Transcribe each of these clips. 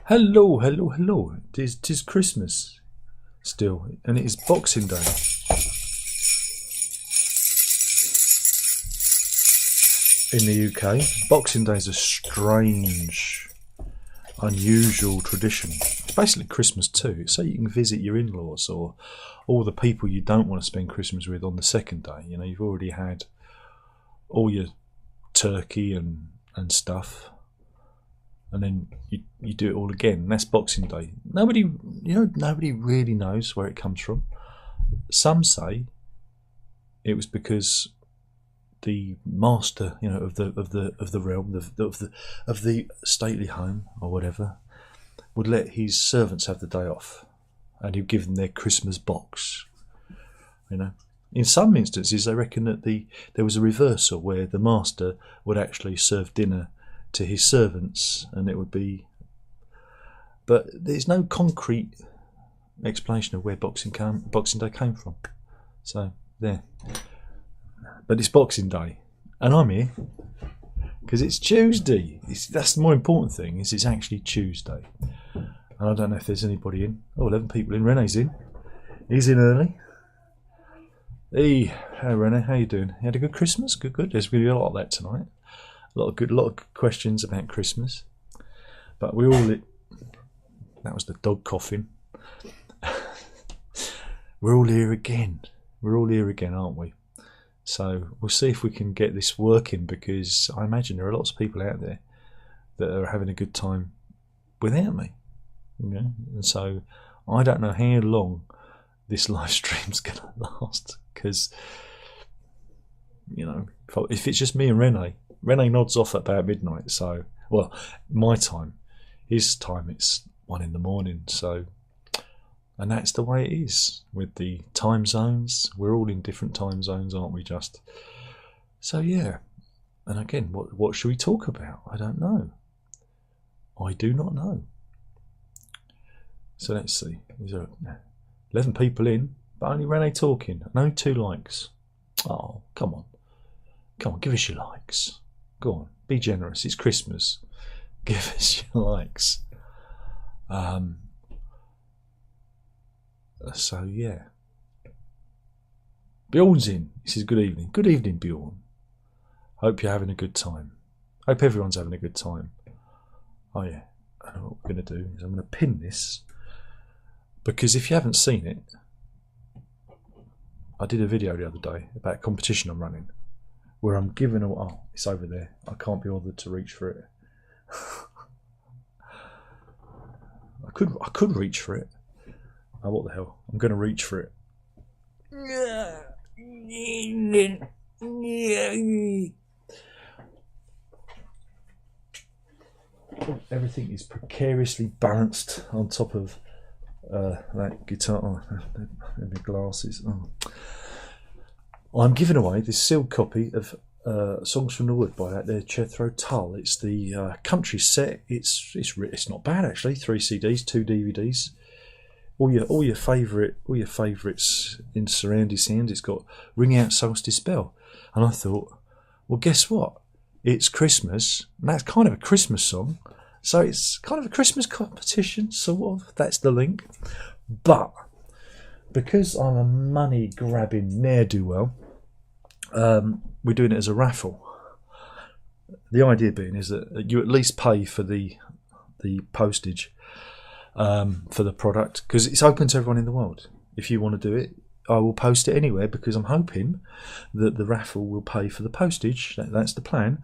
Hello, hello, hello. Tis Christmas still, and it is Boxing Day. In the UK, Boxing Day is a strange, unusual tradition. It's basically Christmas too, so you can visit your in-laws or all the people you don't want to spend Christmas with on the second day. You know, you've already had all your turkey and stuff, and then you do it all again. And that's Boxing Day. Nobody really knows where it comes from. Some say it was because the master, of the realm, of the stately home or whatever, would let his servants have the day off, and he'd give them their Christmas box. In some instances, they reckon that there was a reversal where the master would actually serve dinner to his servants, and it would be. But there's no concrete explanation of where Boxing Day came from. So there. But it's Boxing Day, and I'm here because it's Tuesday. That's the more important thing. Is it's actually Tuesday, and I don't know if there's anybody in. 11 people in. Rene's in. He's in early. Hey, Rene, how you doing? You had a good Christmas? Good. There's going to be a lot of that tonight. A lot of good questions about Christmas. But we all. That was the dog coughing. We're all here again. Aren't we? So we'll see if we can get this working, because I imagine there are lots of people out there that are having a good time without me. And so I don't know how long this live stream's going to last, because if it's just me and Rene nods off at about midnight. So, well, my time, his time, it's 1 a.m. So, and that's the way it is with the time zones. We're all in different time zones, aren't we? Just so, yeah. And again, what should we talk about? I don't know. I do not know. So let's see. There's 11 people in, but only Rene talking, and only 2 likes. Oh, come on, give us your likes. Go on, be generous. It's Christmas. Give us your likes. So yeah. Bjorn's in. He says good evening. Good evening, Bjorn. Hope you're having a good time. Hope everyone's having a good time. Oh yeah. I know what we're going to do is I'm going to pin this, because if you haven't seen it, I did a video the other day about a competition I'm running, where I'm giving away. Oh, it's over there. I can't be bothered to reach for it. I could reach for it. Oh, what the hell? I'm going to reach for it. Everything is precariously balanced on top of that guitar. And my glasses. Oh. I'm giving away this sealed copy of Songs from the Wood by that there Jethro Tull. It's the country set. It's not bad actually. 3 CDs, 2 DVDs. All your favourites in surrounding sound. It's got Ring Out Solstice Bell, and I thought, well, guess what? It's Christmas, and that's kind of a Christmas song, so it's kind of a Christmas competition, sort of. That's the link, but because I'm a money grabbing ne'er do well, we're doing it as a raffle. The idea being is that you at least pay for the postage. For the product, because it's open to everyone in the world. If you want to do it, I will post it anywhere, because I'm hoping that the raffle will pay for the postage. That's the plan.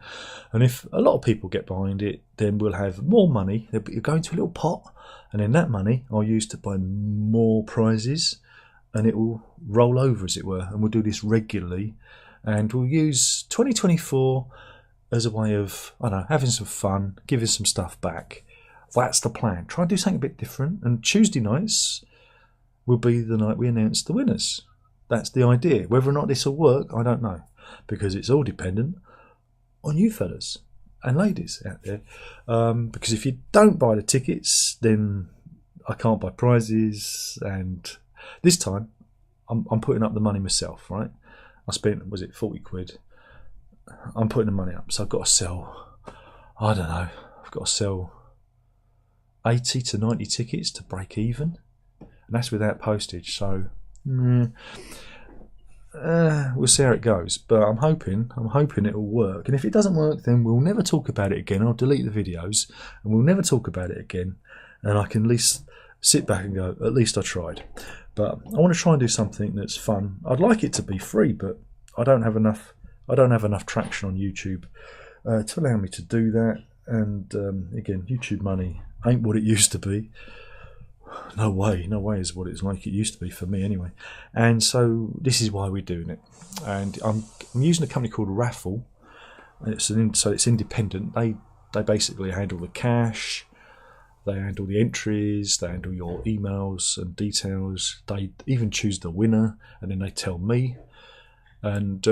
And if a lot of people get behind it, then we'll have more money. It'll go into a little pot, and then that money I'll use to buy more prizes, and it will roll over, as it were. And we'll do this regularly, and we'll use 2024 as a way of, I don't know, having some fun, giving some stuff back. That's the plan. Try and do something a bit different. And Tuesday nights will be the night we announce the winners. That's the idea. Whether or not this will work, I don't know, because it's all dependent on you fellas and ladies out there. Because if you don't buy the tickets, then I can't buy prizes. And this time, I'm putting up the money myself, right? I spent, was it 40 quid? I'm putting the money up. So I've got to sell, I don't know, I've got to sell 80 to 90 tickets to break even, and that's without postage. So we'll see how it goes, but I'm hoping it will work. And if it doesn't work, then we'll never talk about it again. I'll delete the videos and we'll never talk about it again, and I can at least sit back and go, at least I tried. But I want to try and do something that's fun. I'd like it to be free, but I don't have enough traction on YouTube to allow me to do that. And again, YouTube money ain't what it used to be. No way is what it's like it used to be for me anyway. And so this is why we're doing it. And I'm using a company called Raffle. So it's independent. They basically handle the cash, they handle the entries, they handle your emails and details. They even choose the winner, and then they tell me. And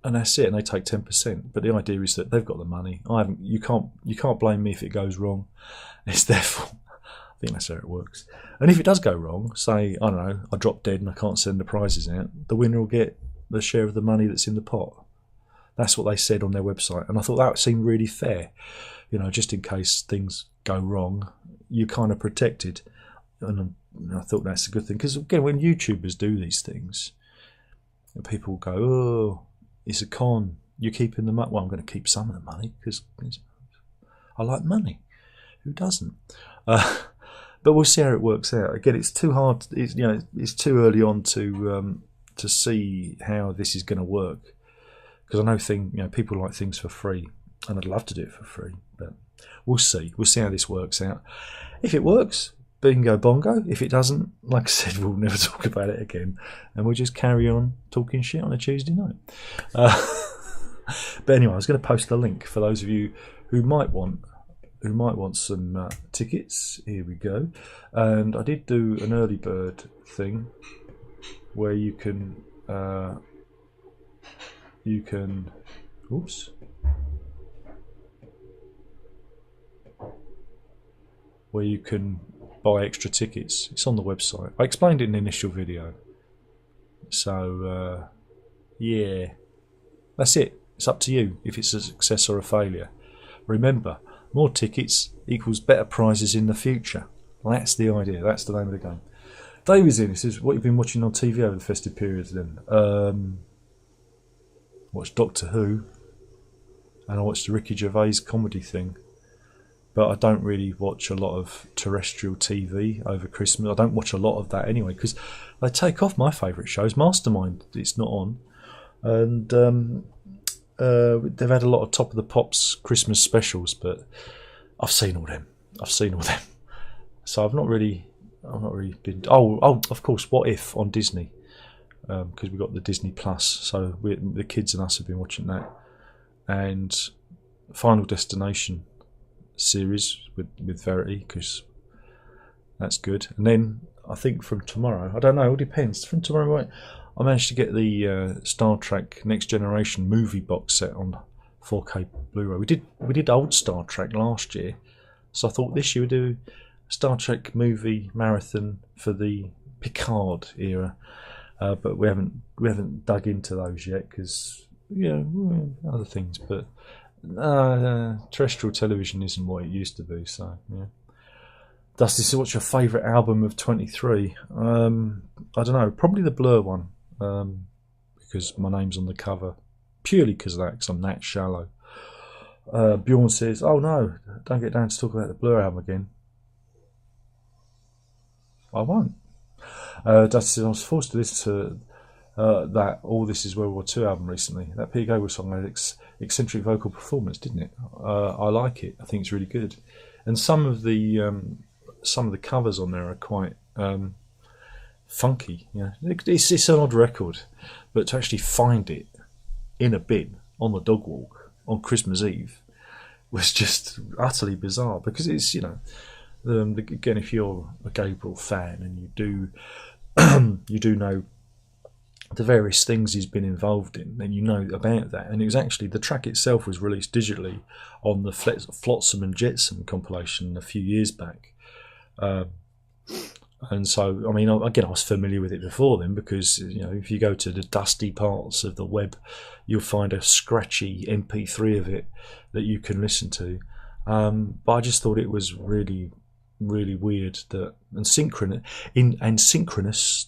that's it. And they take 10%. But the idea is that they've got the money. You can't blame me if it goes wrong. It's their fault. I think that's how it works. And if it does go wrong, say, I don't know, I drop dead and I can't send the prizes out, the winner will get the share of the money that's in the pot. That's what they said on their website. And I thought that seemed really fair. Just in case things go wrong, you're kind of protected. And I thought that's a good thing. Because again, when YouTubers do these things, people go, oh, it's a con. You're keeping the money. Well, I'm going to keep some of the money because I like money. Who doesn't? But we'll see how it works out. Again, it's too hard. It's too early on to see how this is going to work. Because I know people like things for free, and I'd love to do it for free. But we'll see. We'll see how this works out. If it works, bingo bongo. If it doesn't, like I said, we'll never talk about it again, and we'll just carry on talking shit on a Tuesday night. But anyway, I was going to post a link for those of you who might want some tickets. Here we go. And I did do an early bird thing where you can oops. Where you can buy extra tickets. It's on the website. I explained it in the initial video. So yeah, that's it. It's up to you if it's a success or a failure. Remember, more tickets equals better prizes in the future. That's the idea. That's the name of the game. David's in. He says, what you've been watching on TV over the festive periods then? Watched Doctor Who, and I watched the Ricky Gervais comedy thing. But I don't really watch a lot of terrestrial TV over Christmas. I don't watch a lot of that anyway, because they take off my favourite shows. Mastermind, it's not on. And they've had a lot of Top of the Pops Christmas specials, but I've seen all them. So I've not really been. Oh, of course, What If on Disney, because we've got the Disney Plus. So the kids and us have been watching that, and Final Destination series with Verity, because that's good. And then I think from tomorrow, I don't know, it all depends. From tomorrow morning, I managed to get the Star Trek Next Generation movie box set on 4K Blu-ray. We did old Star Trek last year, so I thought this year we'd do Star Trek movie marathon for the Picard era, but we haven't dug into those yet because other things. But terrestrial television isn't what it used to be. So yeah. Dusty, what's your favourite album of 23? I don't know, probably the Blur one, because my name's on the cover, purely because of that, because I'm that shallow. Bjorn says, oh no, don't get down to talk about the Blur album again. I won't. Dusty says, I was forced to listen to that All This Is World War II album recently. That Peter Gabriel song had eccentric vocal performance, didn't it? I like it. I think it's really good. And some of the covers on there are quite funky. It's an odd record, but to actually find it in a bin on the dog walk on Christmas Eve was just utterly bizarre, because it's again, if you're a Gabriel fan and you do know the various things he's been involved in, then you know about that. And it was actually, the track itself was released digitally on the Flotsam and Jetsam compilation a few years back. And so, I mean, again, I was familiar with it before then, because if you go to the dusty parts of the web, you'll find a scratchy MP3 of it that you can listen to. But I just thought it was really, really weird that and synchronous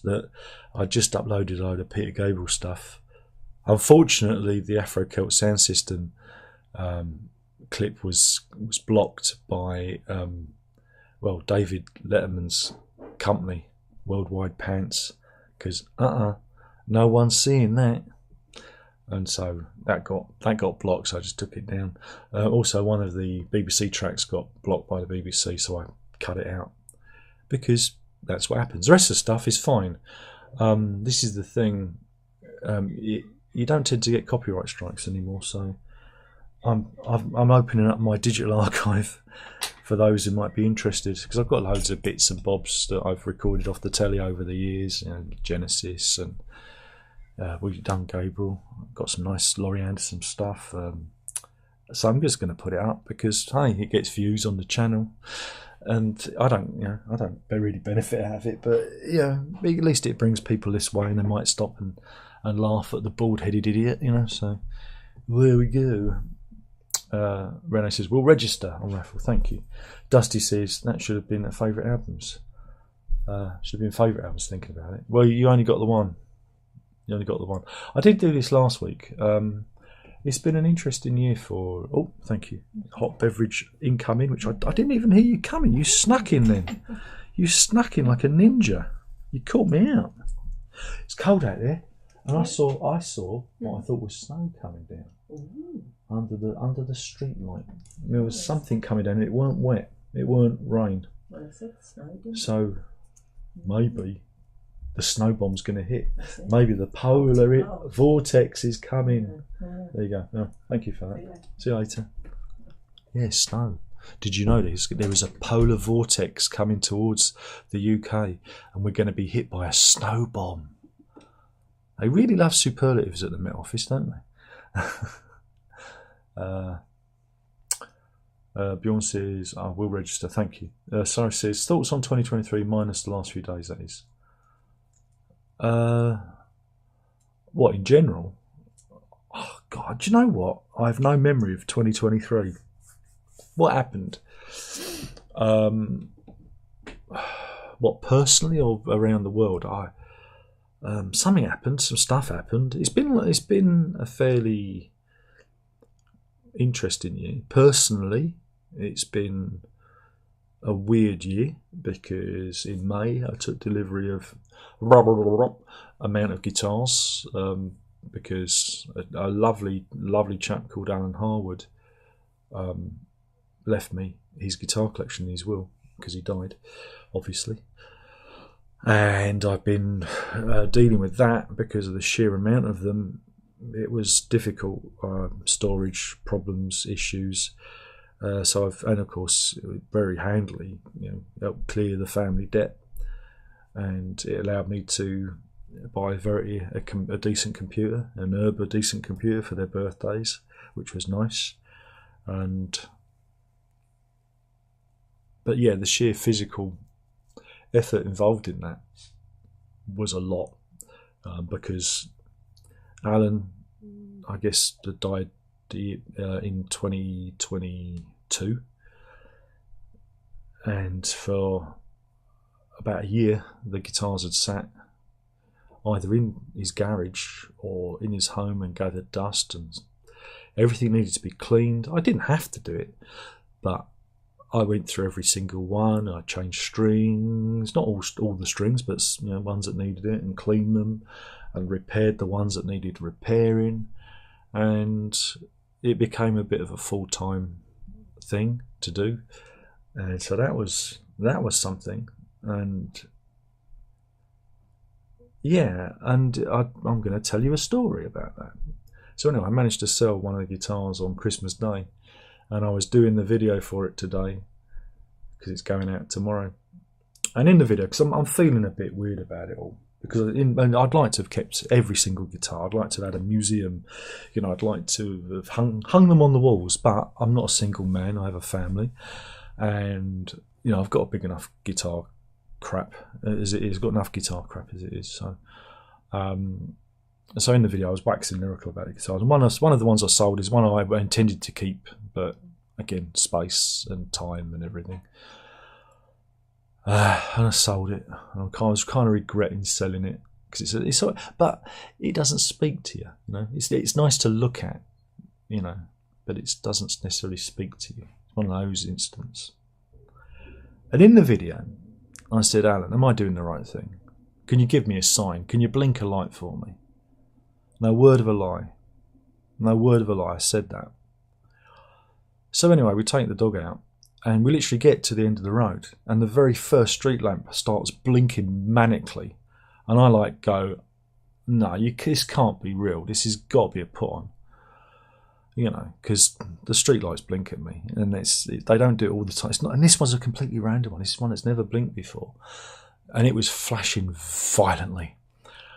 that I just uploaded a load of Peter Gabriel stuff. Unfortunately, the Afro Celt sound system clip was blocked by David Letterman's company, Worldwide Pants, because no one's seeing that, and so that got blocked. So I just took it down. Also, one of the BBC tracks got blocked by the BBC, so I cut it out because that's what happens. The rest of the stuff is fine. This is the thing. You don't tend to get copyright strikes anymore, so I'm opening up my digital archive for those who might be interested, because I've got loads of bits and bobs that I've recorded off the telly over the years, Genesis and we've done Gabriel. I've got some nice Laurie Anderson stuff, so I'm just going to put it up because hey, it gets views on the channel, and I don't really benefit out of it, but at least it brings people this way, and they might stop and laugh at the bald-headed idiot, so there we go. Rene says, we'll register on raffle, thank you. Dusty says, that should have been favourite albums. Should have been favourite albums, thinking about it. Well, you only got the one. I did do this last week. It's been an interesting year for... Oh, thank you. Hot beverage incoming, which I didn't even hear you coming. You snuck in then. You snuck in like a ninja. You caught me out. It's cold out there. And I saw what I thought was snow coming down. Ooh. Under the street light. There was something coming down. It weren't wet. It weren't rain. Well, I said snow, didn't so maybe the snow bomb's going to hit. Maybe the polar vortex is coming. There you go. Oh, thank you for that. See you later. Yeah, snow. Did you know there is a polar vortex coming towards the UK, and we're going to be hit by a snow bomb? They really love superlatives at the Met Office, don't they? Bjorn says, I will register, thank you. Sarah says, thoughts on 2023 minus the last few days, that is. What, in general? Oh, God, do you know what? I have no memory of 2023. What happened? What, personally or around the world? Something happened, some stuff happened. It's been a fairly interesting year. Personally, it's been a weird year because in May I took delivery of amount of guitars because a lovely chap called Alan Harwood left me his guitar collection in his will because he died, obviously. And I've been dealing with that because of the sheer amount of them. It was difficult, storage problems, issues. So and of course, very handily, helped clear the family debt, and it allowed me to buy a decent computer, a decent computer for their birthdays, which was nice. But yeah, the sheer physical effort involved in that was a lot, because Alan, I guess, died in 2022, and for about a year the guitars had sat either in his garage or in his home and gathered dust, and everything needed to be cleaned. I didn't have to do it, but I went through every single one. I changed strings, not all the strings, but ones that needed it, and cleaned them, and repaired the ones that needed repairing, and it became a bit of a full-time thing to do. And so that was something. And yeah, and I'm going to tell you a story about that. So anyway, I managed to sell one of the guitars on Christmas Day, and I was doing the video for it today because it's going out tomorrow. And in the video, because I'm feeling a bit weird about it all, because and I'd like to have kept every single guitar. I'd like to have had a museum, I'd like to have hung them on the walls, but I'm not a single man. I have a family, and I've got a big enough guitar crap as it is. Got enough guitar crap as it is. So, so in the video, I was waxing lyrical about the guitars. And one of the ones I sold is one I intended to keep, but again, space and time and everything. And I sold it. I was kind of regretting selling it because but it doesn't speak to you. You know, it's nice to look at, you know, but it doesn't necessarily speak to you. It's one of those instances. And in the video, I said, Alan, am I doing the right thing? Can you give me a sign? Can you blink a light for me? No word of a lie. No word of a lie. I said that. So anyway, we take the dog out and we literally get to the end of the road and the very first street lamp starts blinking manically. And I go, no, this can't be real. This has got to be a put on. You know, because the street lights blink at me and they don't do it all the time. And this one's a completely random one. This is one that's never blinked before. And it was flashing violently.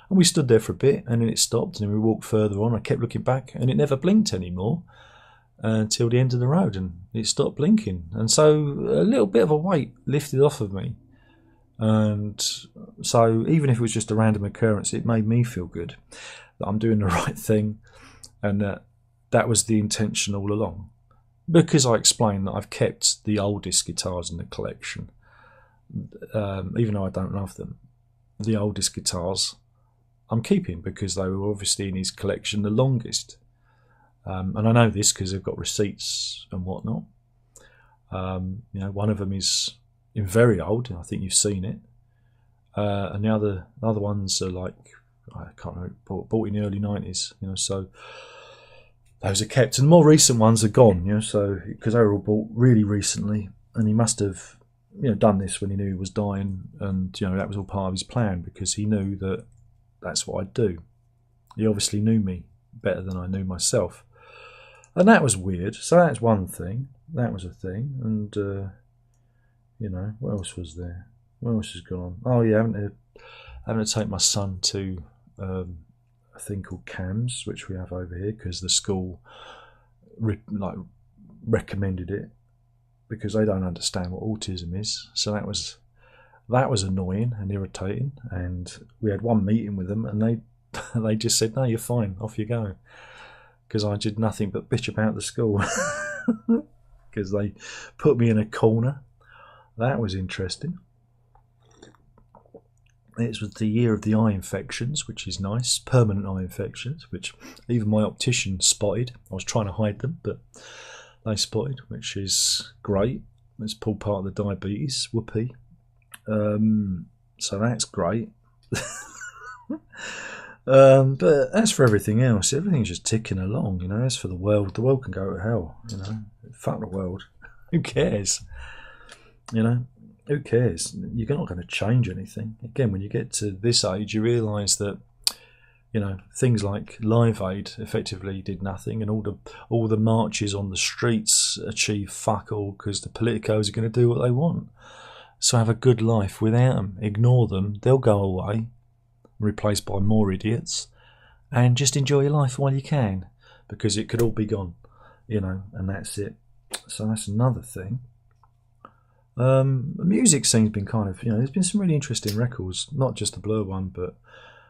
And we stood there for a bit and then it stopped and then we walked further on. I kept looking back and it never blinked anymore until the end of the road and it stopped blinking. And so a little bit of a weight lifted off of me. And so even if it was just a random occurrence, it made me feel good that I'm doing the right thing and that was the intention all along. Because I explained that I've kept the oldest guitars in the collection, even though I don't love them. The oldest guitars I'm keeping because they were obviously in his collection the longest. And I know this because they've got receipts and whatnot. You know, one of them is very old, I think you've seen it. And the other ones are like, I can't remember, bought in the early 90s, you know, so those are kept. And the more recent ones are gone, you know, so because they were all bought really recently and he must have, you know, done this when he knew he was dying and, you know, that was all part of his plan because he knew that that's what I'd do. He obviously knew me better than I knew myself. And that was weird. So that's one thing. That was a thing. And, you know, what else was there? What else has gone on? Oh, yeah, having to take my son to a thing called CAMS, which we have over here, because the school recommended it because they don't understand what autism is. So that was annoying and irritating. And we had one meeting with them and they just said, no, you're fine, off you go. Because I did nothing but bitch about the school. Because they put me in a corner. That was interesting. It was the year of the eye infections, which is nice. Permanent eye infections, which even my optician spotted. I was trying to hide them, but they spotted, which is great. It's all part of the diabetes. Whoopee. So that's great. But as for everything else, everything's just ticking along, you know. As for the world can go to hell, you know. Fuck the world. Who cares? You know, who cares? You're not going to change anything. Again, when you get to this age, you realise that, you know, things like Live Aid effectively did nothing, and all the marches on the streets achieve fuck all because the politicos are going to do what they want. So have a good life without them. Ignore them. They'll go away, replaced by more idiots, and just enjoy your life while you can, because it could all be gone, you know, and that's it. So that's another thing. The music scene's been kind of, you know, there's been some really interesting records, not just the Blur one, but,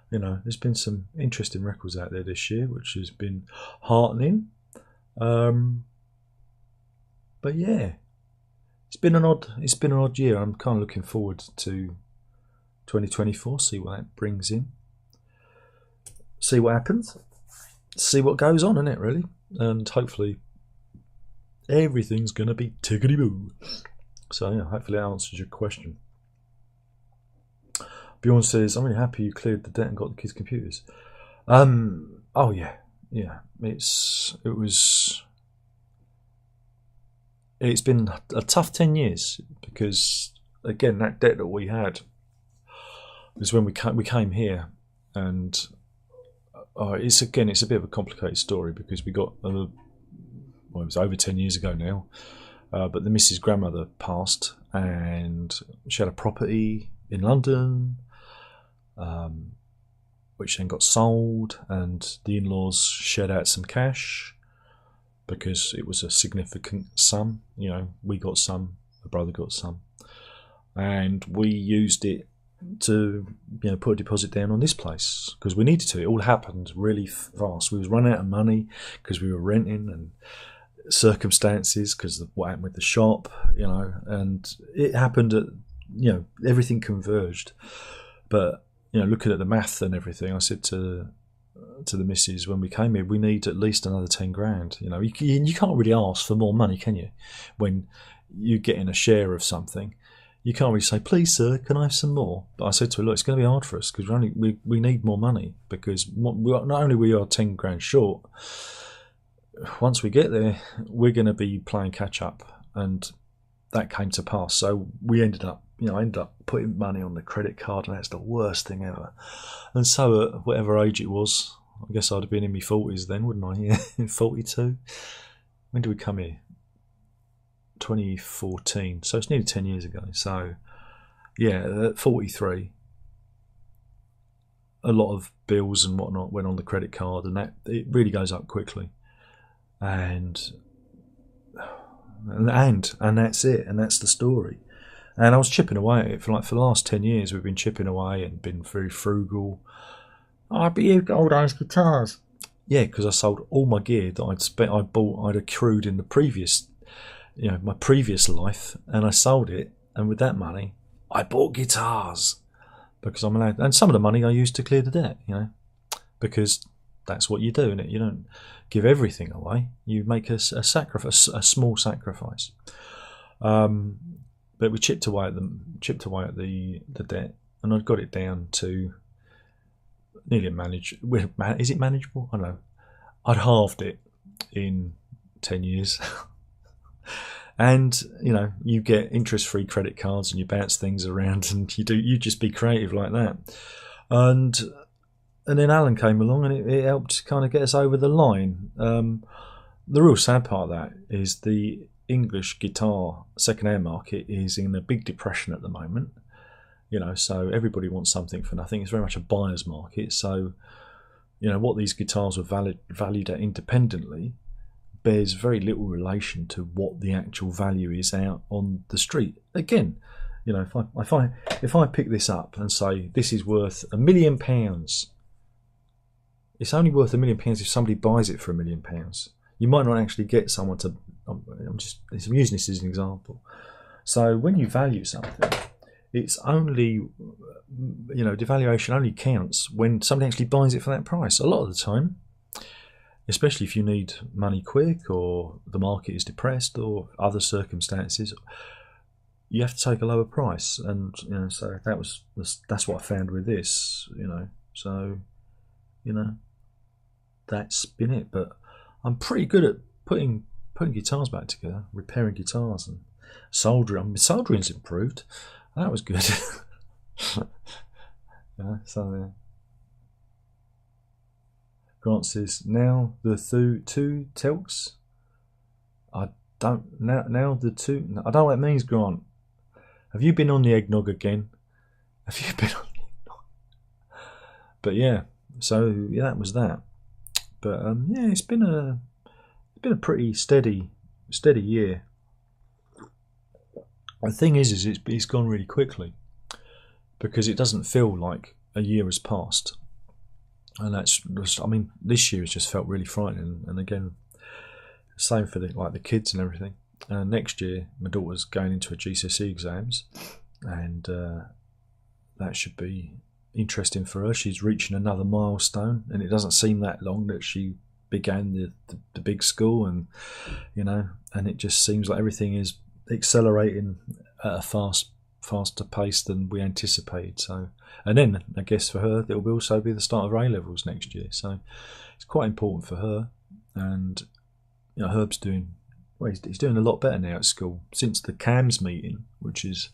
you know, there's been some interesting records out there this year, which has been heartening. But yeah, it's been an odd year. I'm kind of looking forward to 2024, see what that brings in, see what happens, see what goes on, innit, really? And hopefully everything's going to be tickety-boo. So yeah, hopefully that answers your question. Bjorn says, I'm really happy you cleared the debt and got the kids' computers. Oh yeah. It's been a tough 10 years because, again, that debt that we had was when we came here, and it's a bit of a complicated story because we got it was over 10 years ago now, but the Mrs. grandmother passed and she had a property in London, which then got sold, and the in-laws shared out some cash because it was a significant sum. You know, we got some, my brother got some, and we used it to, you know, put a deposit down on this place because we needed to. It all happened really fast. We was running out of money because we were renting, and circumstances because of what happened with the shop, and it happened at, everything converged. But, looking at the math and everything, I said to the missus when we came here, we need at least another 10 grand. You can't really ask for more money, can you? When you get in a share of something, you can't really say, please sir, can I have some more? But I said to her, look, it's going to be hard for us because we need more money, because not only we are 10 grand short, once we get there, we're going to be playing catch up. And that came to pass. So we ended up putting money on the credit card, and that's the worst thing ever. And so at whatever age it was, I guess I'd have been in my 40s then, wouldn't I? Yeah, in 42. When did we come here? 2014. So it's nearly 10 years ago. So yeah, at 43, a lot of bills and whatnot went on the credit card, and that it really goes up quickly. And that's it, and that's the story. And I was chipping away at it for the last 10 years. We've been chipping away and been very frugal. Oh, but you've got all those guitars. Yeah, because I sold all my gear that I'd accrued in the previous, my previous life, and I sold it. And with that money, I bought guitars because I'm allowed. And some of the money I used to clear the debt, because that's what you do, innit? You don't give everything away. You make a sacrifice, a small sacrifice. But we chipped away at the debt, and I'd got it down to nearly manageable. Is it manageable? I don't know. I'd halved it in 10 years. And you get interest-free credit cards, and you bounce things around, and you just be creative like that. And then Alan came along, and it helped kind of get us over the line. The real sad part of that is the English guitar second-hand market is in a big depression at the moment. So everybody wants something for nothing. It's very much a buyer's market. So, what these guitars were valued at independently bears very little relation to what the actual value is out on the street. Again, if I pick this up and say this is worth £1 million, it's only worth £1 million if somebody buys it for £1 million. You might not actually get someone to. I'm using this as an example. So when you value something, it's only, devaluation only counts when somebody actually buys it for that price. A lot of the time, especially if you need money quick, or the market is depressed, or other circumstances, you have to take a lower price. And so that's what I found with this. So that's been it. But I'm pretty good at putting guitars back together, repairing guitars, and soldering. Soldering's improved. That was good. Grant says, now the two telks. I don't now the two. I don't know what it means, Grant. Have you been on the eggnog again? Have you been on the eggnog? But yeah, so yeah, that was that. But yeah, it's been a pretty steady year. The thing is it's gone really quickly, because it doesn't feel like a year has passed, and this year has just felt really frightening. And again, same for the kids and everything. Next year, my daughter's going into her GCSE exams, and that should be interesting for her. She's reaching another milestone, and it doesn't seem that long that she began the big school, and and it just seems like everything is accelerating at a faster pace than we anticipated. So, and then I guess for her it will also be the start of A levels next year, so it's quite important for her. And Herb's doing he's doing a lot better now at school since the CAMS meeting, which is,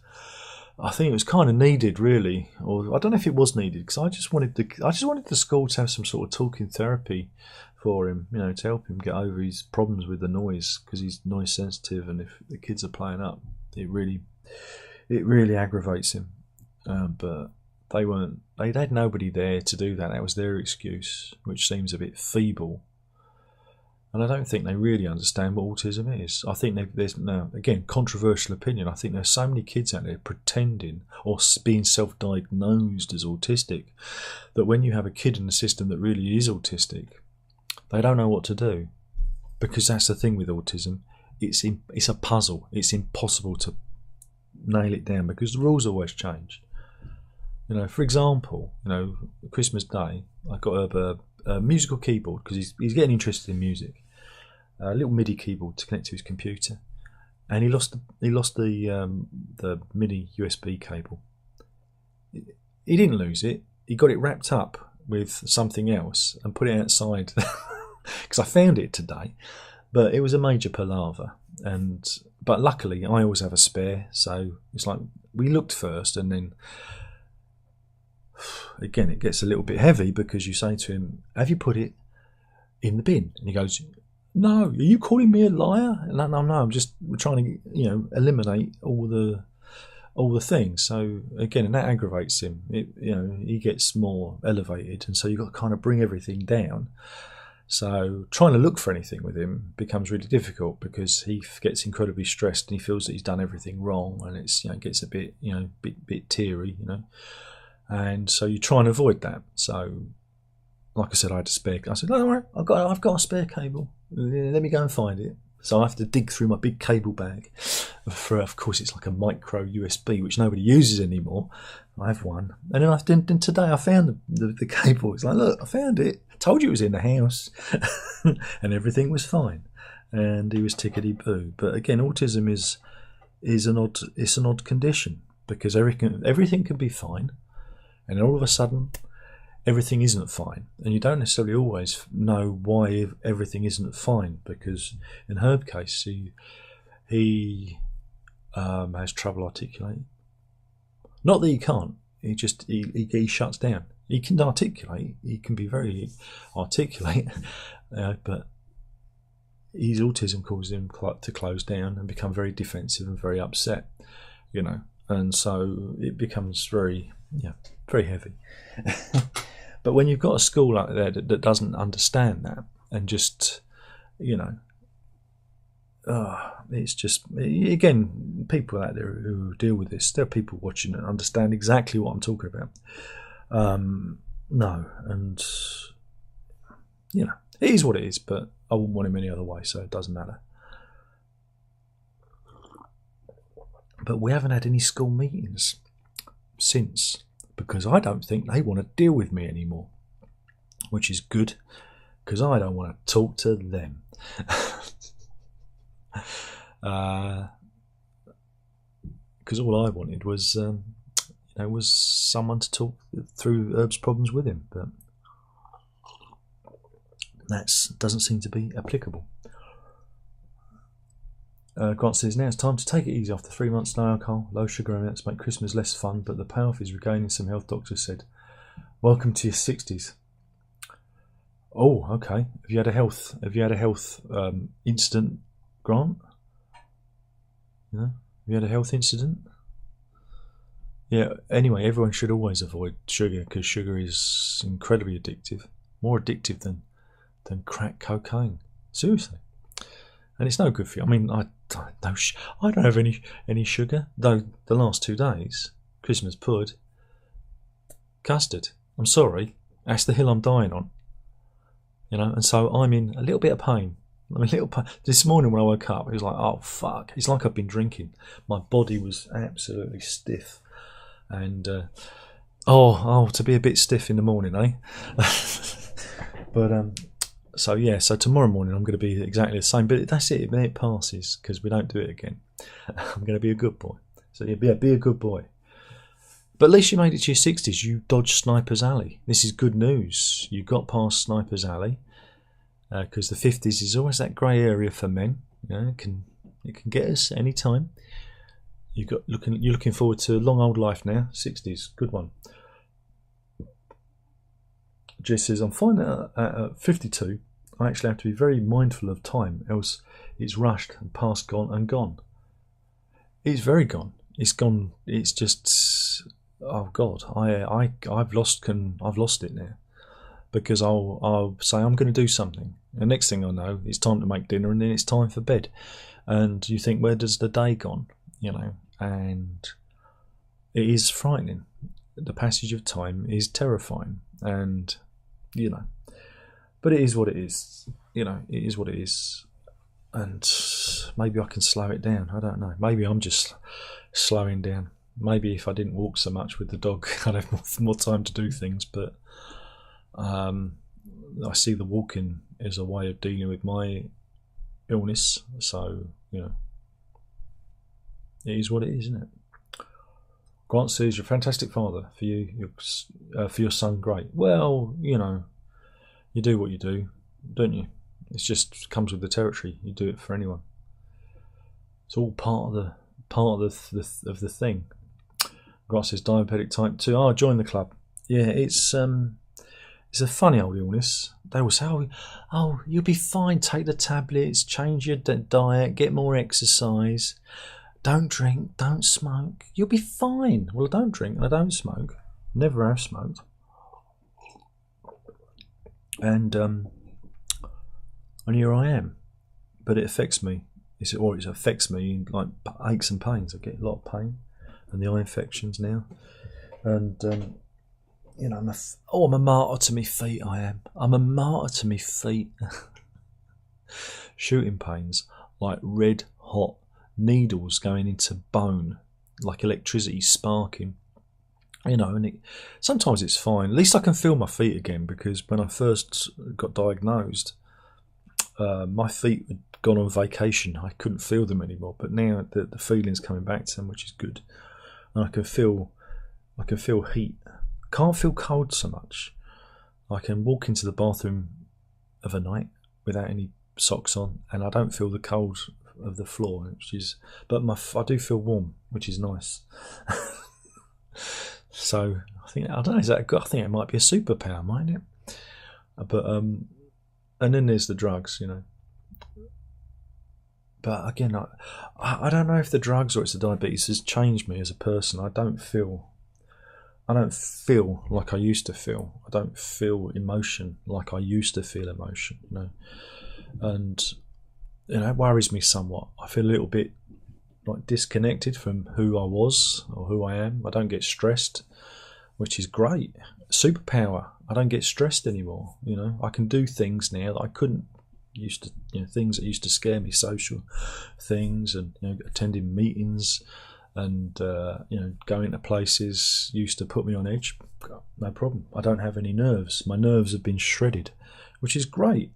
I think it was kind of needed, really, or I don't know if it was needed, because I just wanted the school to have some sort of talking therapy for him, to help him get over his problems with the noise, because he's noise sensitive, and if the kids are playing up, it really aggravates him. But they had nobody there to do that. That was their excuse, which seems a bit feeble. And I don't think they really understand what autism is. I think there's, again, controversial opinion, I think there's so many kids out there pretending or being self-diagnosed as autistic, that when you have a kid in the system that really is autistic, they don't know what to do. because that's the thing with autism. It's a puzzle. It's impossible to nail it down because the rules always change. You know, for example, you know, Christmas Day, I got a musical keyboard because he's getting interested in music. A little MIDI keyboard to connect to his computer, and he lost the MIDI USB cable. He didn't lose it. He got it wrapped up with something else and put it outside because I found it today. But it was a major palaver, but luckily I always have a spare, so it's like we looked first, and then again it gets a little bit heavy because you say to him, "Have you put it in the bin?" And he goes, "No, are you calling me a liar?" And no, I'm just trying to eliminate all the things. So again, and that aggravates him. He gets more elevated, and so you've got to kind of bring everything down. So trying to look for anything with him becomes really difficult because he gets incredibly stressed and he feels that he's done everything wrong, and it's gets a bit bit teary, and so you try and avoid that. So, like I said, I had a spare. I said, "Don't worry, I've got a spare cable. Let me go and find it." So I have to dig through my big cable bag. Of course, it's like a micro USB, which nobody uses anymore. I have one, and then today I found the cable. It's like, look, I found it. Told you it was in the house, and everything was fine, and he was tickety-boo. But again, autism is an odd condition because everything can be fine, and all of a sudden everything isn't fine, and you don't necessarily always know why everything isn't fine. Because in Herb's case, he has trouble articulating. Not that he can't. He shuts down. He can articulate. He can be very articulate, but his autism causes him to close down and become very defensive and very upset. And so it becomes very heavy. But when you've got a school out there that doesn't understand that and just, it's just, again, people out there who deal with this, there are people watching and understand exactly what I'm talking about. No, and, it is what it is, but I wouldn't want him any other way, so it doesn't matter. But we haven't had any school meetings since, because I don't think they want to deal with me anymore, which is good, because I don't want to talk to them. Because all I wanted was someone to talk through Herb's problems with him, but that doesn't seem to be applicable. Grant says, now it's time to take it easy after 3 months no alcohol, low sugar amounts make Christmas less fun, but the payoff is regaining some health. Doctor said, welcome to your 60s. Oh, okay. Have you had a health incident, Grant? Have you had a health incident? Yeah, anyway, everyone should always avoid sugar because sugar is incredibly addictive. More addictive than crack cocaine. Seriously. And it's no good for you. I mean, I don't have any sugar, though the last 2 days, Christmas pud, custard. I'm sorry, that's the hill I'm dying on. And so I'm in a little bit of pain. This morning when I woke up, it was like, oh fuck, it's like I've been drinking. My body was absolutely stiff. And, to be a bit stiff in the morning, eh? But, so tomorrow morning I'm going to be exactly the same, but that's it, then it passes because we don't do it again. I'm going to be a good boy. So yeah, be a good boy. But at least you made it to your 60s. You dodged Sniper's Alley. This is good news. You got past Sniper's Alley because the 50s is always that grey area for men. It can get us any time. You're looking forward to a long old life now. 60s, good one. Jess says, I'm finding out at 52, I actually have to be very mindful of time, else it's rushed and past gone and gone. It's very gone. It's gone. It's just, oh God, I've lost it now, because I'll say I'm going to do something. The next thing I know, it's time to make dinner, and then it's time for bed, and you think, where does the day gone? And it is frightening. The passage of time is terrifying, and but it is what it is. It is what it is. and maybe I can slow it down. I don't know. Maybe I'm just slowing down. Maybe if I didn't walk so much with the dog, I'd have more time to do things. But I see the walking as a way of dealing with my illness. So, you know, it is what it is, isn't it? Grant says, you're a fantastic father. For you, for your son, great. Well, you know, you do what you do, don't you? It just comes with the territory. You do it for anyone. It's all part of the thing. Grant says, diabetic type 2. Oh, join the club. Yeah, it's a funny old illness. They will say, oh, you'll be fine. Take the tablets, change your diet, get more exercise. Don't drink, don't smoke. You'll be fine. Well, I don't drink and I don't smoke. Never have smoked. And here I am. But it affects me. It affects me in like aches and pains. I get a lot of pain and the eye infections now. And you know, I'm a martyr to my feet. I am. I'm a martyr to my feet. Shooting pains, like red hot needles going into bone, like electricity sparking. You know, and sometimes it's fine. At least I can feel my feet again, because when I first got diagnosed, my feet had gone on vacation. I couldn't feel them anymore. But now the feeling's coming back to them, which is good. And I can feel heat. Can't feel cold so much. I can walk into the bathroom of a night without any socks on, and I don't feel the cold of the floor, but I do feel warm, which is nice. So I don't know, is that good? I think it might be a superpower, mightn't it? But and then there's the drugs, you know. But again, I don't know if the drugs or it's the diabetes has changed me as a person. I don't feel like I used to feel. I don't feel emotion like I used to feel emotion, you know. And you know, it worries me somewhat. I feel a little bit like disconnected from who I was or who I am. I don't get stressed, which is great. Superpower. I don't get stressed anymore. You know, I can do things now that I couldn't used to. You know, things that used to scare me, social things, and you know, attending meetings and you know, going to places used to put me on edge. No problem. I don't have any nerves. My nerves have been shredded, which is great.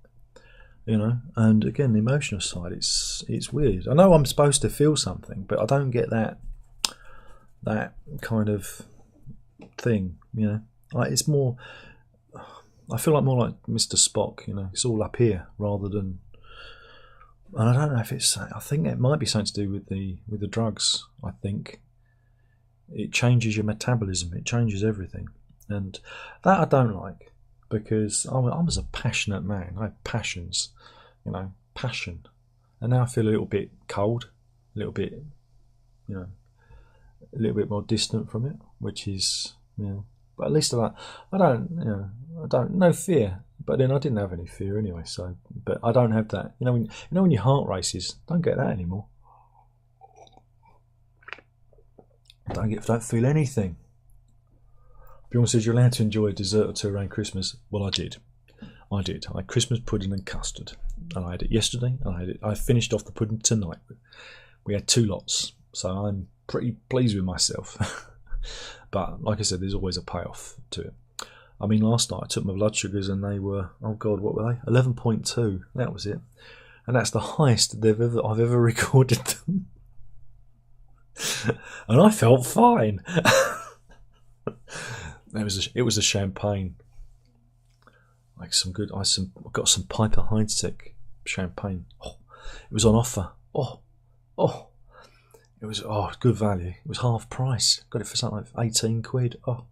You know, and again, the emotional side, it's weird. I know I'm supposed to feel something, but I don't get that kind of thing. You know, it's more. I feel like more like Mr. Spock. You know, it's all up here rather than. And I don't know if it's. I think it might be something to do with the drugs. I think it changes your metabolism. It changes everything, and that I don't like. Because I was a passionate man. I had passions, you know, passion. And now I feel a little bit cold, a little bit, you know, a little bit more distant from it, which is, you know, but at least I don't, no fear. But then I didn't have any fear anyway, so, but I don't have that. You know when your heart races, don't get that anymore. Don't feel anything. Bjorn says, you're allowed to enjoy a dessert or two around Christmas. Well, I did. I had Christmas pudding and custard. And I had it yesterday. And I finished off the pudding tonight. We had 2 lots. So I'm pretty pleased with myself. But like I said, there's always a payoff to it. I mean, last night I took my blood sugars and they were, oh God, what were they? 11.2. That was it. And that's the highest I've ever recorded them. And I felt fine. It was a champagne, like some good. I got some Piper Heidsieck champagne. Oh, it was on offer. It was good value. It was half price. Got it for something like 18 quid. Oh,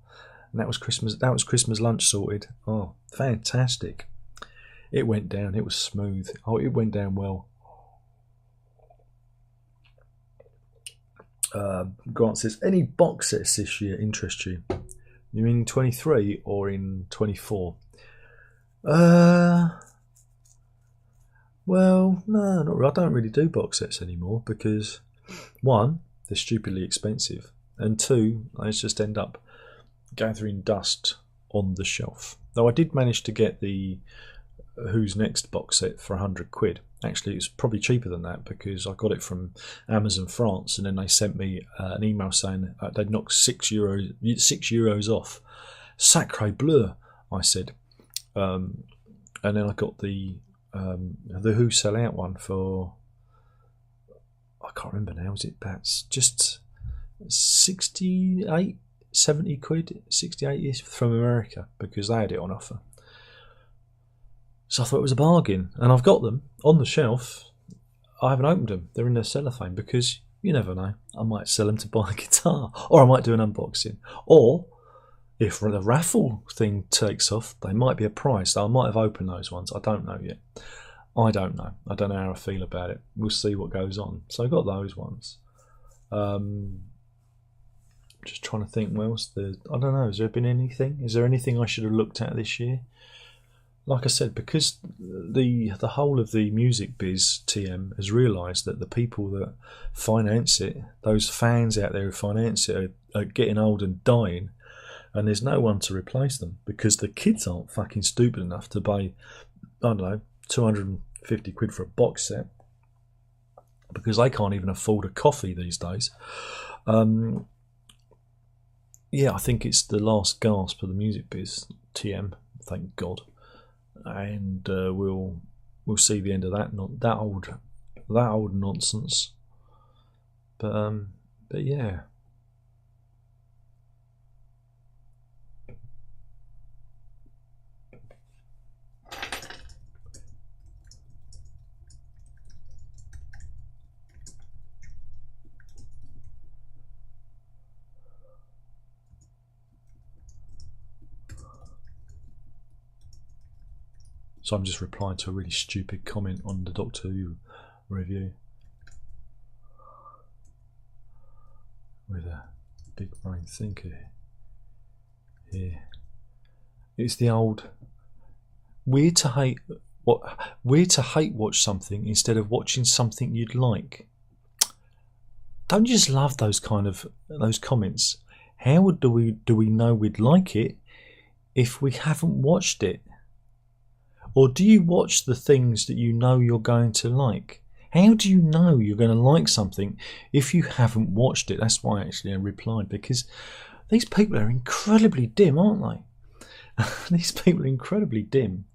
and that was Christmas. That was Christmas lunch sorted. Oh, fantastic! It went down. It was smooth. Oh, it went down well. Grant says, any box sets this year interest you? You mean in 23 or in 24? Well, no, not really. I don't really do box sets anymore because, 1, they're stupidly expensive, and 2, I just end up gathering dust on the shelf. Though I did manage to get the Who's Next box set for 100 quid, Actually, it's probably cheaper than that because I got it from Amazon France, and then they sent me an email saying they'd knocked €6 off. Sacre bleu, I said. And then I got the Who Sell Out one for, I can't remember now, is it that's just 68, 70 quid, 68 from America, because they had it on offer. So I thought it was a bargain, and I've got them on the shelf. I haven't opened them. They're in their cellophane because you never know. I might sell them to buy a guitar, or I might do an unboxing, or if the raffle thing takes off, they might be a prize. So I might have opened those ones. I don't know yet. I don't know. I don't know how I feel about it. We'll see what goes on. So I got those ones. Just trying to think. What else? I don't know. Has there been anything? Is there anything I should have looked at this year? Like I said, because the whole of the music biz TM has realised that the people that finance it, those fans out there who finance it, are getting old and dying, and there's no one to replace them because the kids aren't fucking stupid enough to buy, I don't know, 250 quid for a box set because they can't even afford a coffee these days. Yeah, I think it's the last gasp of the music biz TM. Thank God. And we'll see the end of that. Not that old nonsense. But yeah. So I'm just replying to a really stupid comment on the Doctor Who review with a big brain thinker here. It's the old weird to hate watch something instead of watching something you'd like. Don't you just love those comments? How do we know we'd like it if we haven't watched it? Or do you watch the things that you know you're going to like? How do you know you're going to like something if you haven't watched it? That's why actually I replied, because these people are incredibly dim, aren't they? These people are incredibly dim.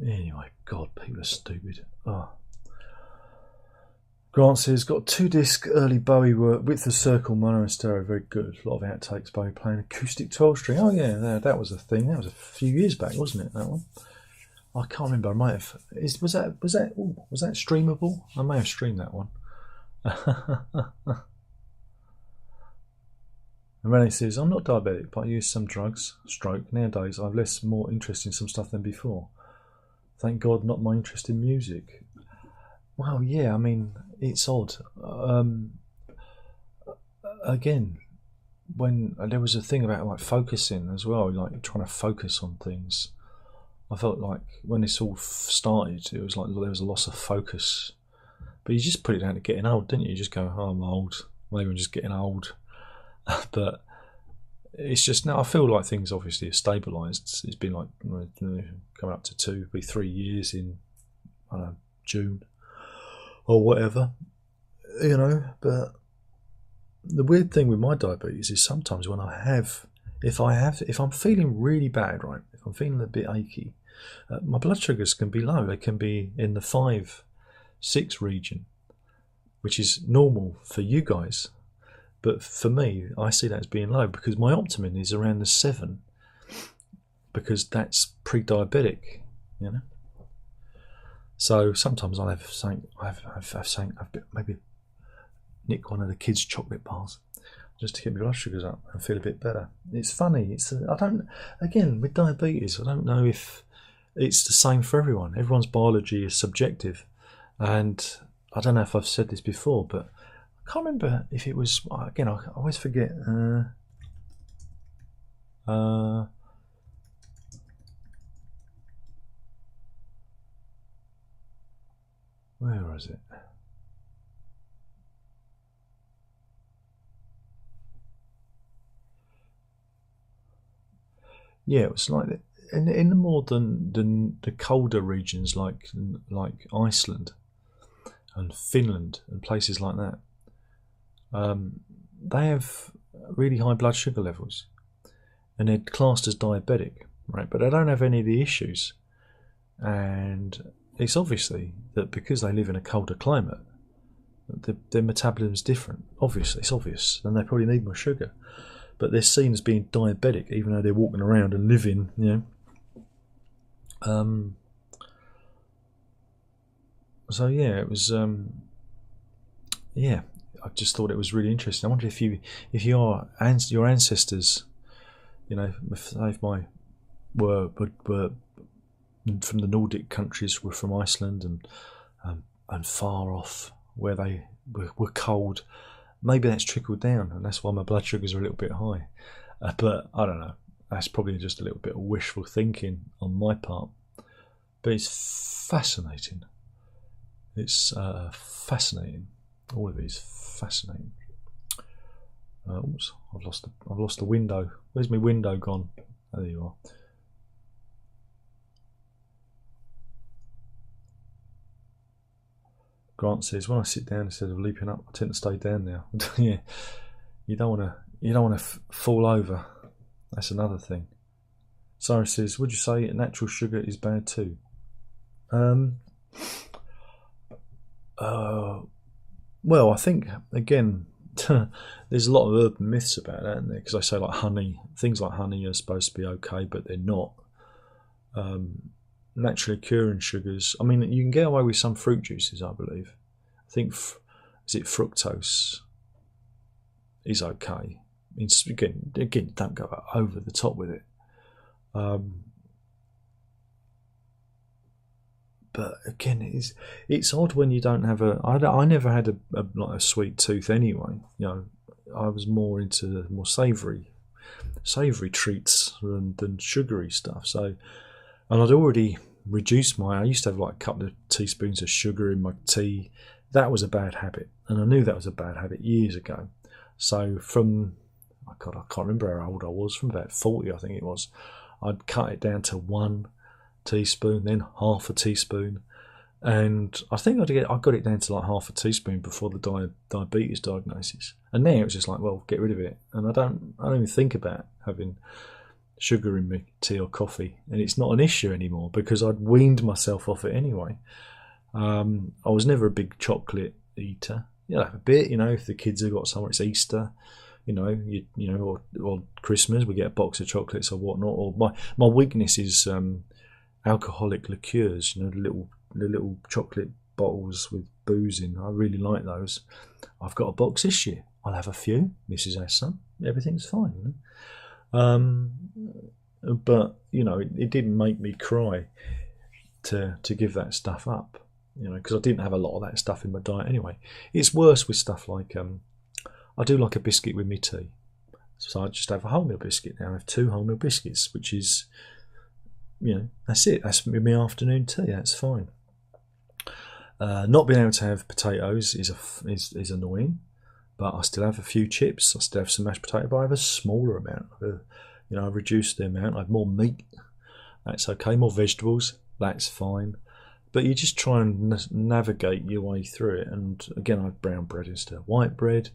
Anyway, God, people are stupid. Oh. Grant says, got 2-disc early Bowie work with the circle, mono and stereo, very good. A lot of outtakes, Bowie playing acoustic 12-string. Oh yeah, that was a thing. That was a few years back, wasn't it, that one? I can't remember. I might have. Was that streamable? I may have streamed that one. And Renee says, I'm not diabetic, but I use some drugs. Stroke. Nowadays, I have more interest in some stuff than before. Thank God, not my interest in music. Well, yeah, I mean, it's odd. Again, when there was a thing about like focusing as well, like trying to focus on things, I felt like when this all started, it was like there was a loss of focus. But you just put it down to getting old, didn't you? You just go, oh, I'm old. Maybe I'm just getting old. But it's just now I feel like things obviously have stabilised. It's been like coming up to 3 years in, I don't know, June or whatever, you know. But the weird thing with my diabetes is sometimes when if I'm feeling really bad, right, if I'm feeling a bit achy, my blood sugars can be low. They can be in the 5-6 region, which is normal for you guys. But for me, I see that as being low because my Optimin is around the 7, because that's pre-diabetic, you know. So sometimes I have something, maybe nick one of the kids' chocolate bars just to get my blood sugars up and feel a bit better. It's funny. I don't. Again, with diabetes, I don't know if it's the same for everyone. Everyone's biology is subjective, and I don't know if I've said this before, but I can't remember if it was. Again, I always forget. Where was it? Yeah, it was like in the more than the colder regions like Iceland and Finland and places like that. They have really high blood sugar levels, and they're classed as diabetic, right? But they don't have any of the issues, and it's obviously that because they live in a colder climate, their metabolism's different. Obviously, it's obvious, and they probably need more sugar. But they're seen as being diabetic, even though they're walking around and living, So yeah, it was. Yeah, I just thought it was really interesting. I wonder if your ancestors, if my were from the Nordic countries, were from Iceland and far off where they were cold. Maybe that's trickled down, and that's why my blood sugars are a little bit high. But I don't know. That's probably just a little bit of wishful thinking on my part. But it's fascinating. It's fascinating. All of it is fascinating. Oops, I've lost the window. Where's my window gone? Oh, there you are. Grant says, when I sit down instead of leaping up, I tend to stay down now. Yeah, you don't want to fall over. That's another thing. Sarah says, would you say natural sugar is bad too? Well, I think again, there's a lot of urban myths about that, isn't there? Because I say like honey, things like honey are supposed to be okay, but they're not. Naturally occurring sugars. I mean, you can get away with some fruit juices, I believe. I think, is it fructose? Is okay. It's, again, don't go over the top with it. But again, it's odd when you don't have I never had a sweet tooth anyway. I was more into more savoury treats than sugary stuff. So, and I'd already reduced I used to have like a couple of teaspoons of sugar in my tea. That was a bad habit, and I knew that was a bad habit years ago. So from, I can't remember how old I was, from about 40 I think it was, I'd cut it down to 1 teaspoon, then half a teaspoon, and I think I got it down to like half a teaspoon before the diabetes diagnosis. And now it's just like, well, get rid of it. And I don't even think about having sugar in my tea or coffee, and it's not an issue anymore because I'd weaned myself off it anyway. I was never a big chocolate eater. A bit, if the kids have got somewhere, it's Easter, or Christmas, we get a box of chocolates or whatnot. Or my weakness is alcoholic liqueurs, the little chocolate bottles with booze in. I really like those. I've got a box this year. I'll have a few. Mrs. has some. Everything's fine. But it didn't make me cry to give that stuff up, because I didn't have a lot of that stuff in my diet anyway. It's worse with stuff like I do like a biscuit with my tea, so I just have a wholemeal biscuit now. I have 2 wholemeal biscuits, which is, that's it. That's my afternoon tea. That's fine. Not being able to have potatoes is annoying, but I still have a few chips. I still have some mashed potato, but I have a smaller amount. I've reduced the amount. I have more meat. That's okay. More vegetables. That's fine. But you just try and navigate your way through it. And again, I have brown bread instead of white bread.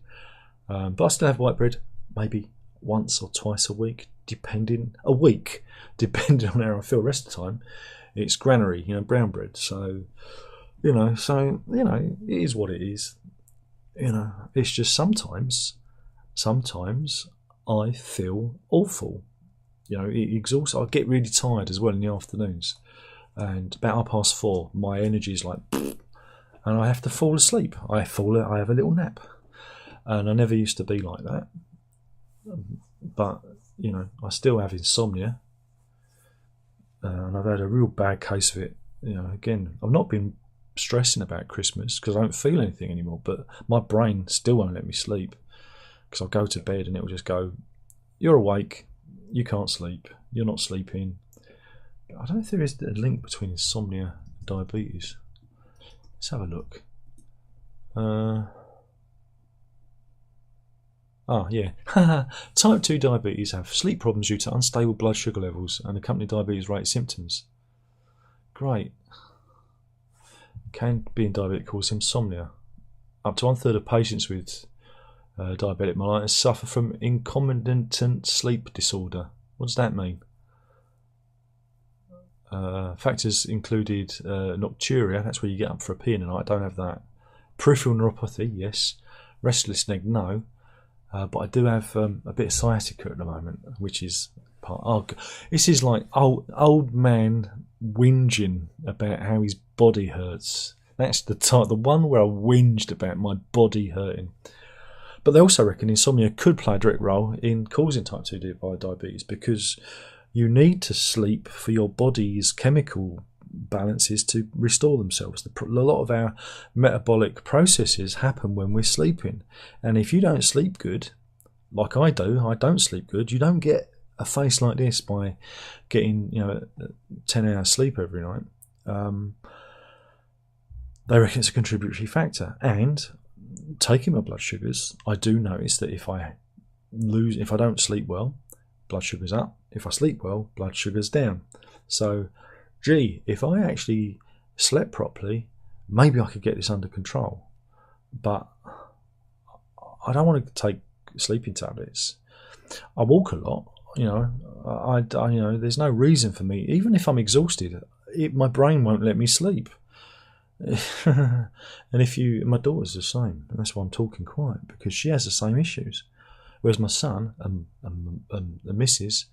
But I still have white bread maybe once or twice a week, depending on how I feel. The rest of the time, it's granary, brown bread. So, it is what it is. It's just sometimes I feel awful. It exhausts. I get really tired as well in the afternoons. And about 4:30, my energy is like, and I have to fall asleep. I have a little nap. and I never used to be like that. But you know, I still have insomnia, and I've had a real bad case of it. You know, again, I've not been stressing about Christmas because I don't feel anything anymore, but my brain still won't let me sleep because I'll go to bed and it will just go, "You're awake, you can't sleep, you're not sleeping." I don't know if there is a link between insomnia and diabetes. Let's have a look. Oh, yeah. Type 2 diabetes have sleep problems due to unstable blood sugar levels and accompanying diabetes-related symptoms. Great. Can being diabetic cause insomnia? Up to 1/3 of patients with diabetic mellitus suffer from concomitant sleep disorder. What does that mean? Factors included nocturia, that's where you get up for a pee in the night. I don't have that. Peripheral neuropathy, yes. Restless leg, no. But I do have a bit of sciatica at the moment, which is part. Oh, this is like old man whinging about how his body hurts. That's the one where I whinged about my body hurting. But they also reckon insomnia could play a direct role in causing type 2 diabetes because you need to sleep for your body's chemical balances to restore themselves. A lot of our metabolic processes happen when we're sleeping, and if you don't sleep good, like I don't sleep good, you don't get a face like this by getting 10 hours sleep every night. They reckon it's a contributory factor, and taking my blood sugars, I do notice that if I don't sleep well, blood sugar's up. If I sleep well, blood sugar's down. So gee, if I actually slept properly, maybe I could get this under control. But I don't want to take sleeping tablets. I walk a lot, I there's no reason for me, even if I'm exhausted, my brain won't let me sleep. And my daughter's the same, and that's why I'm talking quiet, because she has the same issues. Whereas my son and the missus,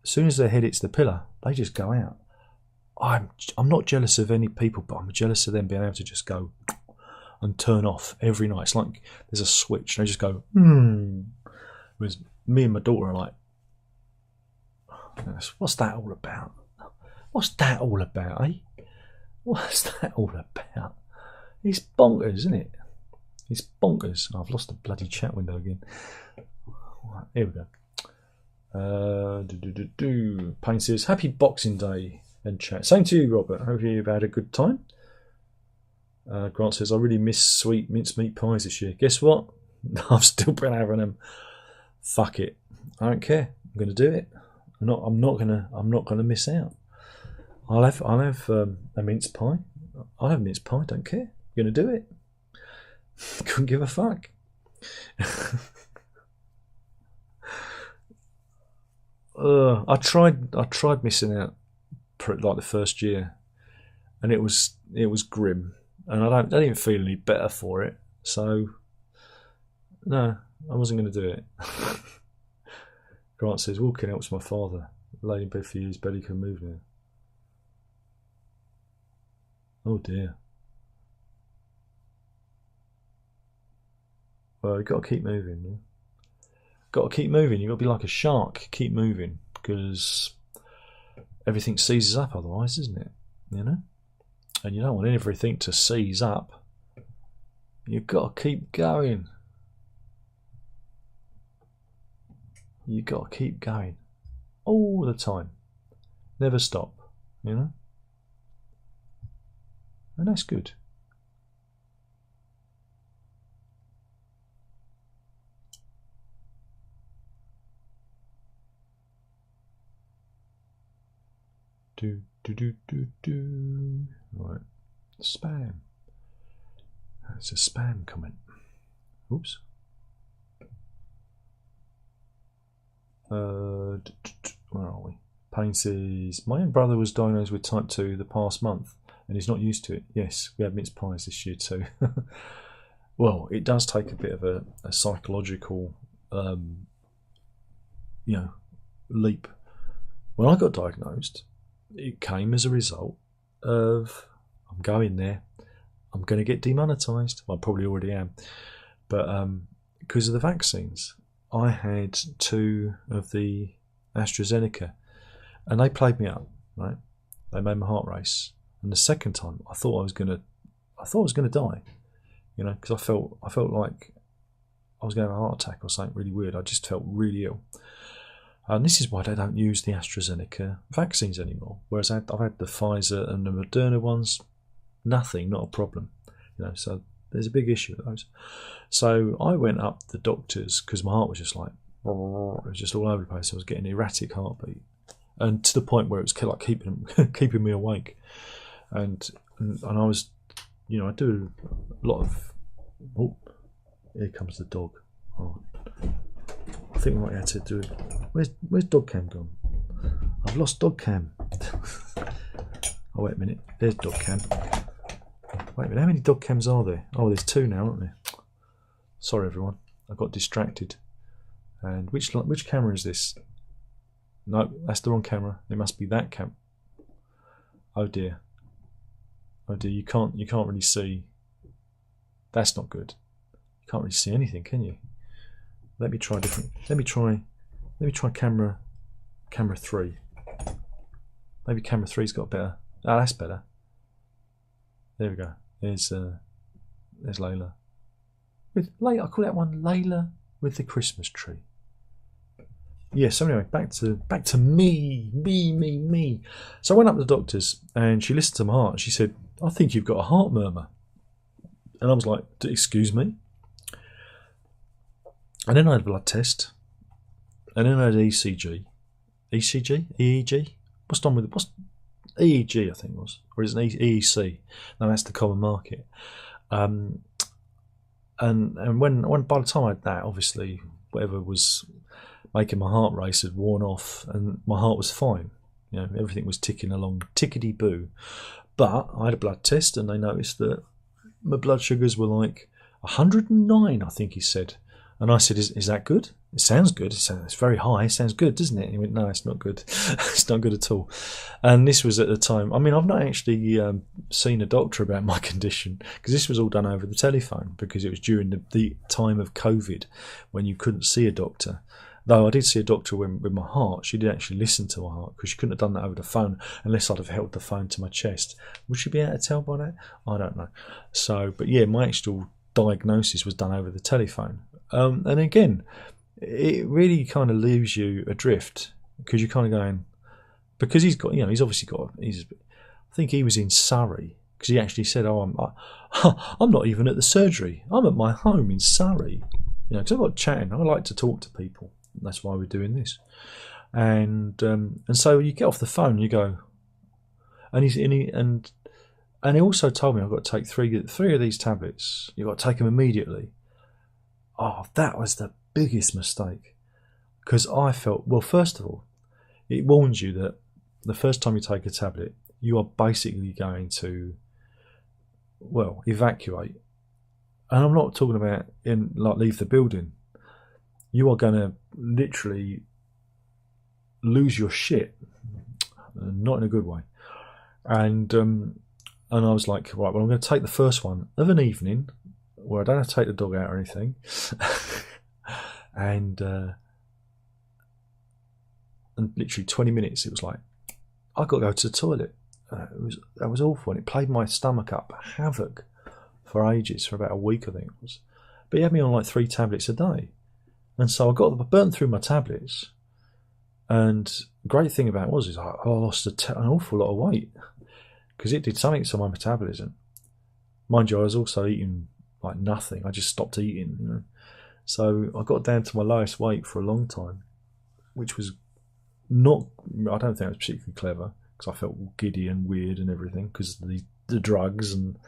as soon as their head hits the pillow, they just go out. I'm not jealous of any people, but I'm jealous of them being able to just go and turn off every night. It's like there's a switch, and they just go, Whereas me and my daughter are like, what's that all about? What's that all about, eh? What's that all about? It's bonkers, isn't it? It's bonkers. I've lost the bloody chat window again. Here we go. Payne says, happy Boxing Day. And chat. Same to you, Robert. Hope you've had a good time. Grant says, I really miss sweet mincemeat pies this year. Guess what? I've still been having them. Fuck it. I don't care. I'm going to do it. I'm not gonna miss out. I'll have a mince pie. I'll have mince pie. Don't care. I'm going to do it. Couldn't give a fuck. I tried missing out like the first year, and it was grim, and I didn't feel any better for it, so no, I wasn't going to do it. Grant says, walking helps my father. Laid in bed for years, barely can move now. Oh dear. Well, you've got to keep moving. Yeah? Got to keep moving. You've got to be like a shark. Keep moving, because everything seizes up otherwise, isn't it? And you don't want everything to seize up. You've got to keep going. You've got to keep going all the time. Never stop, And that's good. Do. Right. Spam. That's a spam comment. Oops. Where are we? Payne says, my young brother was diagnosed with type 2 the past month and he's not used to it. Yes, we had mince pies this year too. Well, it does take a bit of a psychological leap. When I got diagnosed, it came as a result of, I'm going there, I'm going to get demonetised. Well, I probably already am, but because of the vaccines. I had 2 of the AstraZeneca, and they played me up. Right, they made my heart race. And the second time, I thought I was gonna die. You know, because I felt like I was going to have a heart attack or something really weird. I just felt really ill. And this is why they don't use the AstraZeneca vaccines anymore. Whereas I've had the Pfizer and the Moderna ones, nothing, not a problem. You know, so there's a big issue with those. So I went up to the doctors because my heart was just like, it was just all over the place. I was getting erratic heartbeat, and to the point where it was like keeping me awake. And I was, you know, I do a lot of. Oh, here comes the dog. Oh, I think we might have to do it. Where's dog cam gone? I've lost dog cam. Oh, wait a minute. There's dog cam. Wait a minute. How many dog cams are there? Oh, there's 2 now, aren't there? Sorry, everyone. I got distracted. And which camera is this? No, that's the wrong camera. It must be that cam. Oh dear. Oh dear. You can't really see. That's not good. You can't really see anything, can you? Let me try different. Let me try camera 3. Maybe camera 3's got better. Ah, that's better. There we go. There's Layla. I call that one Layla with the Christmas tree. Yeah, so anyway, back to me. So I went up to the doctor's and she listened to my heart and she said, I think you've got a heart murmur. And I was like, excuse me? And then I had a blood test. And then I had ECG. ECG? EEG? What's done with it? What's EEG, I think it was. Or is it EEC? No, that's the common market. And when by the time I had that, obviously, whatever was making my heart race had worn off and my heart was fine. You know, everything was ticking along, tickety-boo. But I had a blood test and they noticed that my blood sugars were like 109, I think he said. And I said, is that good? It sounds good. It's very high. It sounds good, doesn't it? And he went, no, it's not good. It's not good at all. And this was at the time. I mean, I've not actually seen a doctor about my condition because this was all done over the telephone because it was during the time of COVID when you couldn't see a doctor. Though I did see a doctor with my heart. She did actually listen to my heart because she couldn't have done that over the phone unless I'd have held the phone to my chest. Would she be able to tell by that? I don't know. So, but yeah, my actual diagnosis was done over the telephone. And again, it really kind of leaves you adrift because you're kind of going, because he's got, you know, he's obviously got, I think he was in Surrey because he actually said, I'm not even at the surgery. I'm at my home in Surrey. You know, because I've got chatting. I like to talk to people. That's why we're doing this. And so you get off the phone, you go, and he also told me I've got to take three of these tablets. You've got to take them immediately. Oh, that was the biggest mistake. Because I felt, well, first of all, it warns you that the first time you take a tablet, you are basically going to, well, evacuate. And I'm not talking about leave the building. You are going to literally lose your shit, not in a good way. And I was like, right, well, I'm going to take the first one of an evening where I don't have to take the dog out or anything, and literally 20 minutes, it was like I got to go to the toilet. That was awful, and it played my stomach up havoc for ages, for about a week, I think it was. But he had me on like 3 tablets a day. And so I burnt through my tablets. And the great thing about it is I lost an awful lot of weight because it did something to my metabolism. Mind you, I was also eating like nothing. I just stopped eating, you know. So I got down to my lowest weight for a long time, which was not, I don't think it was particularly clever because I felt giddy and weird and everything because of the drugs and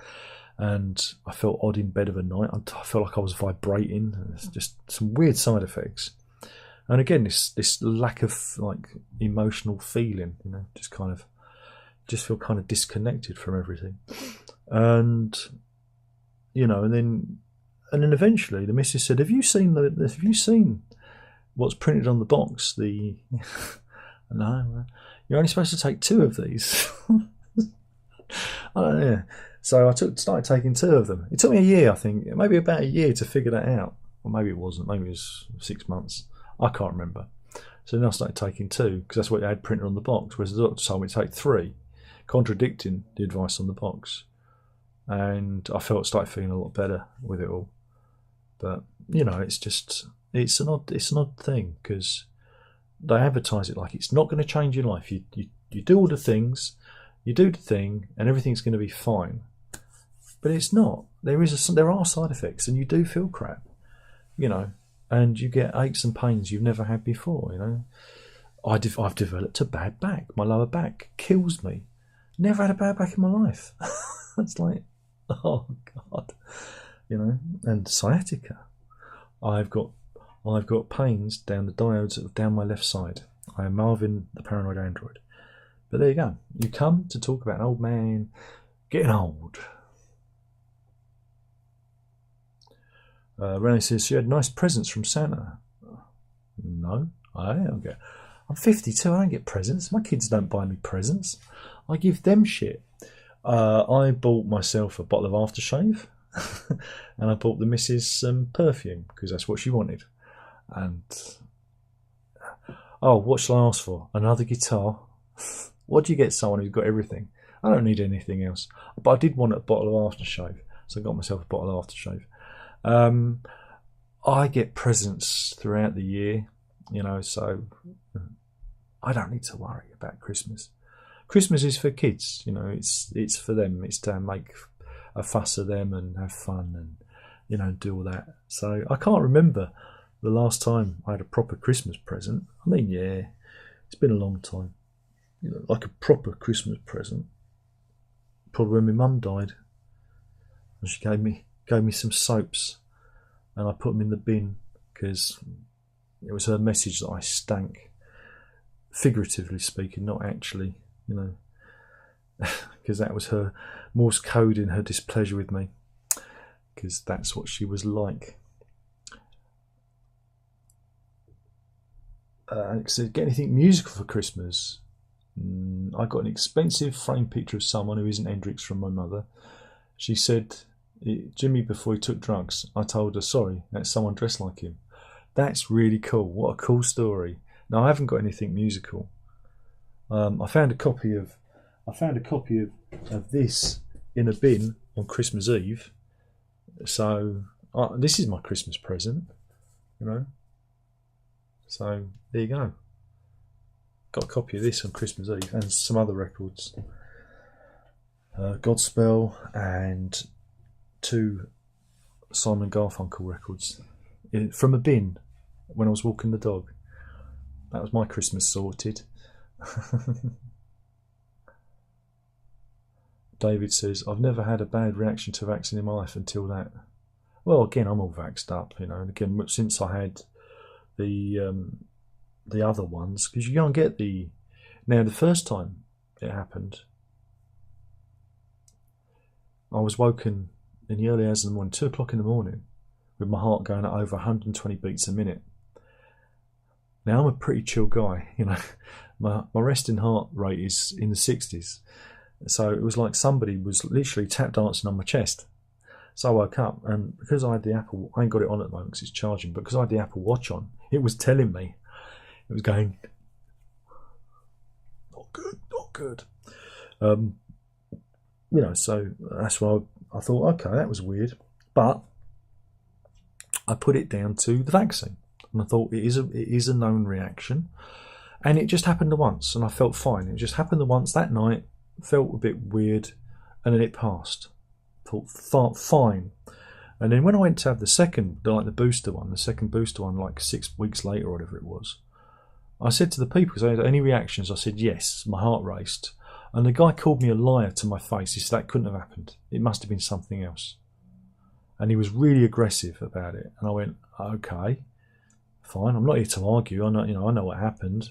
I felt odd in bed of a night. I felt like I was vibrating. It's just some weird side effects. And again, this lack of like emotional feeling, you know, just feel kind of disconnected from everything. And you know, and then eventually the missus said, "Have you seen what's printed on the box? No, you're only supposed to take 2 of these." Yeah. So I started taking 2 of them. It took me a year, I think, maybe about a year to figure that out. or maybe it wasn't, maybe it was 6 months, I can't remember. So then I started taking 2, because that's what they had printed on the box, whereas the doctor told me to take 3, contradicting the advice on the box. And I started feeling a lot better with it all. But, you know, it's an odd thing, because they advertise it like it's not going to change your life. You do all the things, you do the thing, and everything's going to be fine. But it's not. There are side effects, and you do feel crap, you know, and you get aches and pains you've never had before, you know. I've developed a bad back. My lower back kills me. Never had a bad back in my life. It's like, oh God, you know. And sciatica. I've got pains down the diodes down my left side. I am Marvin, the paranoid android. But there you go. You come to talk about an old man getting old. Renee says, you had nice presents from Santa. No, I don't get. I'm 52, I don't get presents. My kids don't buy me presents. I give them shit. I bought myself a bottle of aftershave. And I bought the missus some perfume, because that's what she wanted. And, oh, what shall I ask for? Another guitar? What do you get someone who's got everything? I don't need anything else. But I did want a bottle of aftershave, so I got myself a bottle of aftershave. I get presents throughout the year, you know, so I don't need to worry about Christmas. Christmas is for kids, you know, it's for them. It's to make a fuss of them and have fun and, you know, do all that. So I can't remember the last time I had a proper Christmas present. I mean, yeah, it's been a long time. You know, like a proper Christmas present. Probably when my mum died, and she gave me some soaps, and I put them in the bin because it was her message that I stank, figuratively speaking, not actually, you know, because that was her Morse code in her displeasure with me, because that's what she was like. So get anything musical for Christmas? I got an expensive framed picture of someone who isn't Hendrix from my mother. She said, Jimmy, before he took drugs, I told her, sorry, that's someone dressed like him. That's really cool. What a cool story. Now, I haven't got anything musical. I found a copy of this in a bin on Christmas Eve. So this is my Christmas present, you know. So there you go. Got a copy of this on Christmas Eve and some other records. Godspell and 2 Simon Garfunkel records from a bin when I was walking the dog. That was my Christmas sorted. David says, I've never had a bad reaction to vaccine in my life until that. Well, again, I'm all vaxxed up, you know, and again, since I had the other ones, because you can't get now the first time it happened, I was woken in the early hours of the morning, 2 o'clock in the morning, with my heart going at over 120 beats a minute. Now I'm a pretty chill guy, you know. My resting heart rate is in the 60s, so it was like somebody was literally tap dancing on my chest. So I woke up, and because I had the Apple, I ain't got it on at the moment because it's charging, but because I had the Apple Watch on, it was telling me, it was going, not good. You know, so that's why I thought, okay, that was weird. But I put it down to the vaccine. And I thought it is a known reaction. And it just happened once, and I felt fine. It just happened once that night, felt a bit weird, and then it passed. Thought fine. And then when I went to have the second booster one, like 6 weeks later or whatever it was, I said to the people, because I had any reactions, I said yes, my heart raced. And the guy called me a liar to my face. He said that couldn't have happened. It must have been something else. And he was really aggressive about it. And I went, okay, fine. I'm not here to argue. I know what happened.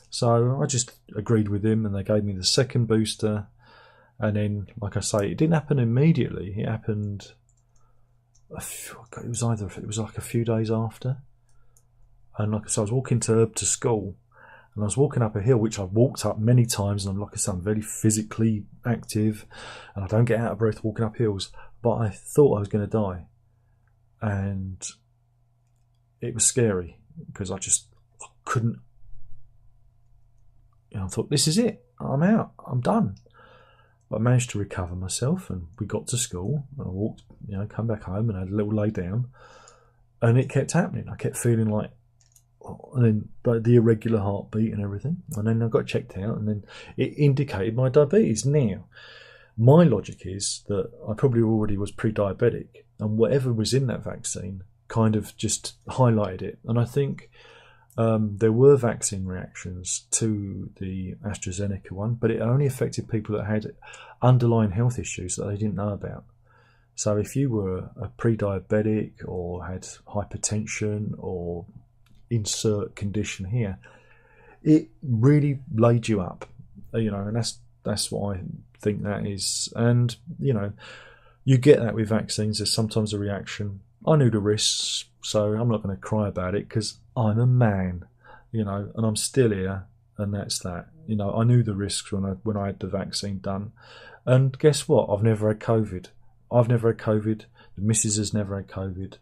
So I just agreed with him, and they gave me the second booster. And then, like I say, it didn't happen immediately. It happened. It was like a few days after. And like I said, I was walking to school. And I was walking up a hill, which I've walked up many times, and like I said, I'm very physically active, and I don't get out of breath walking up hills. But I thought I was going to die, and it was scary because I couldn't. I thought, this is it. I'm out. I'm done. But I managed to recover myself, and we got to school. And I walked, come back home and had a little lay down, and it kept happening. I kept feeling like, and then like the irregular heartbeat and everything. And then I got checked out, and then it indicated my diabetes. Now, my logic is that I probably already was pre-diabetic, and whatever was in that vaccine kind of just highlighted it. And I think there were vaccine reactions to the AstraZeneca one, but it only affected people that had underlying health issues that they didn't know about. So if you were a pre-diabetic or had hypertension or insert condition here, it really laid you up, and that's what I think that is. And you get that with vaccines. There's sometimes a reaction. I knew the risks, so I'm not going to cry about it because I'm a man, and I'm still here, and that's that. I knew the risks when I had the vaccine done, and guess what? I've never had COVID. I've never had COVID. The missus has never had COVID.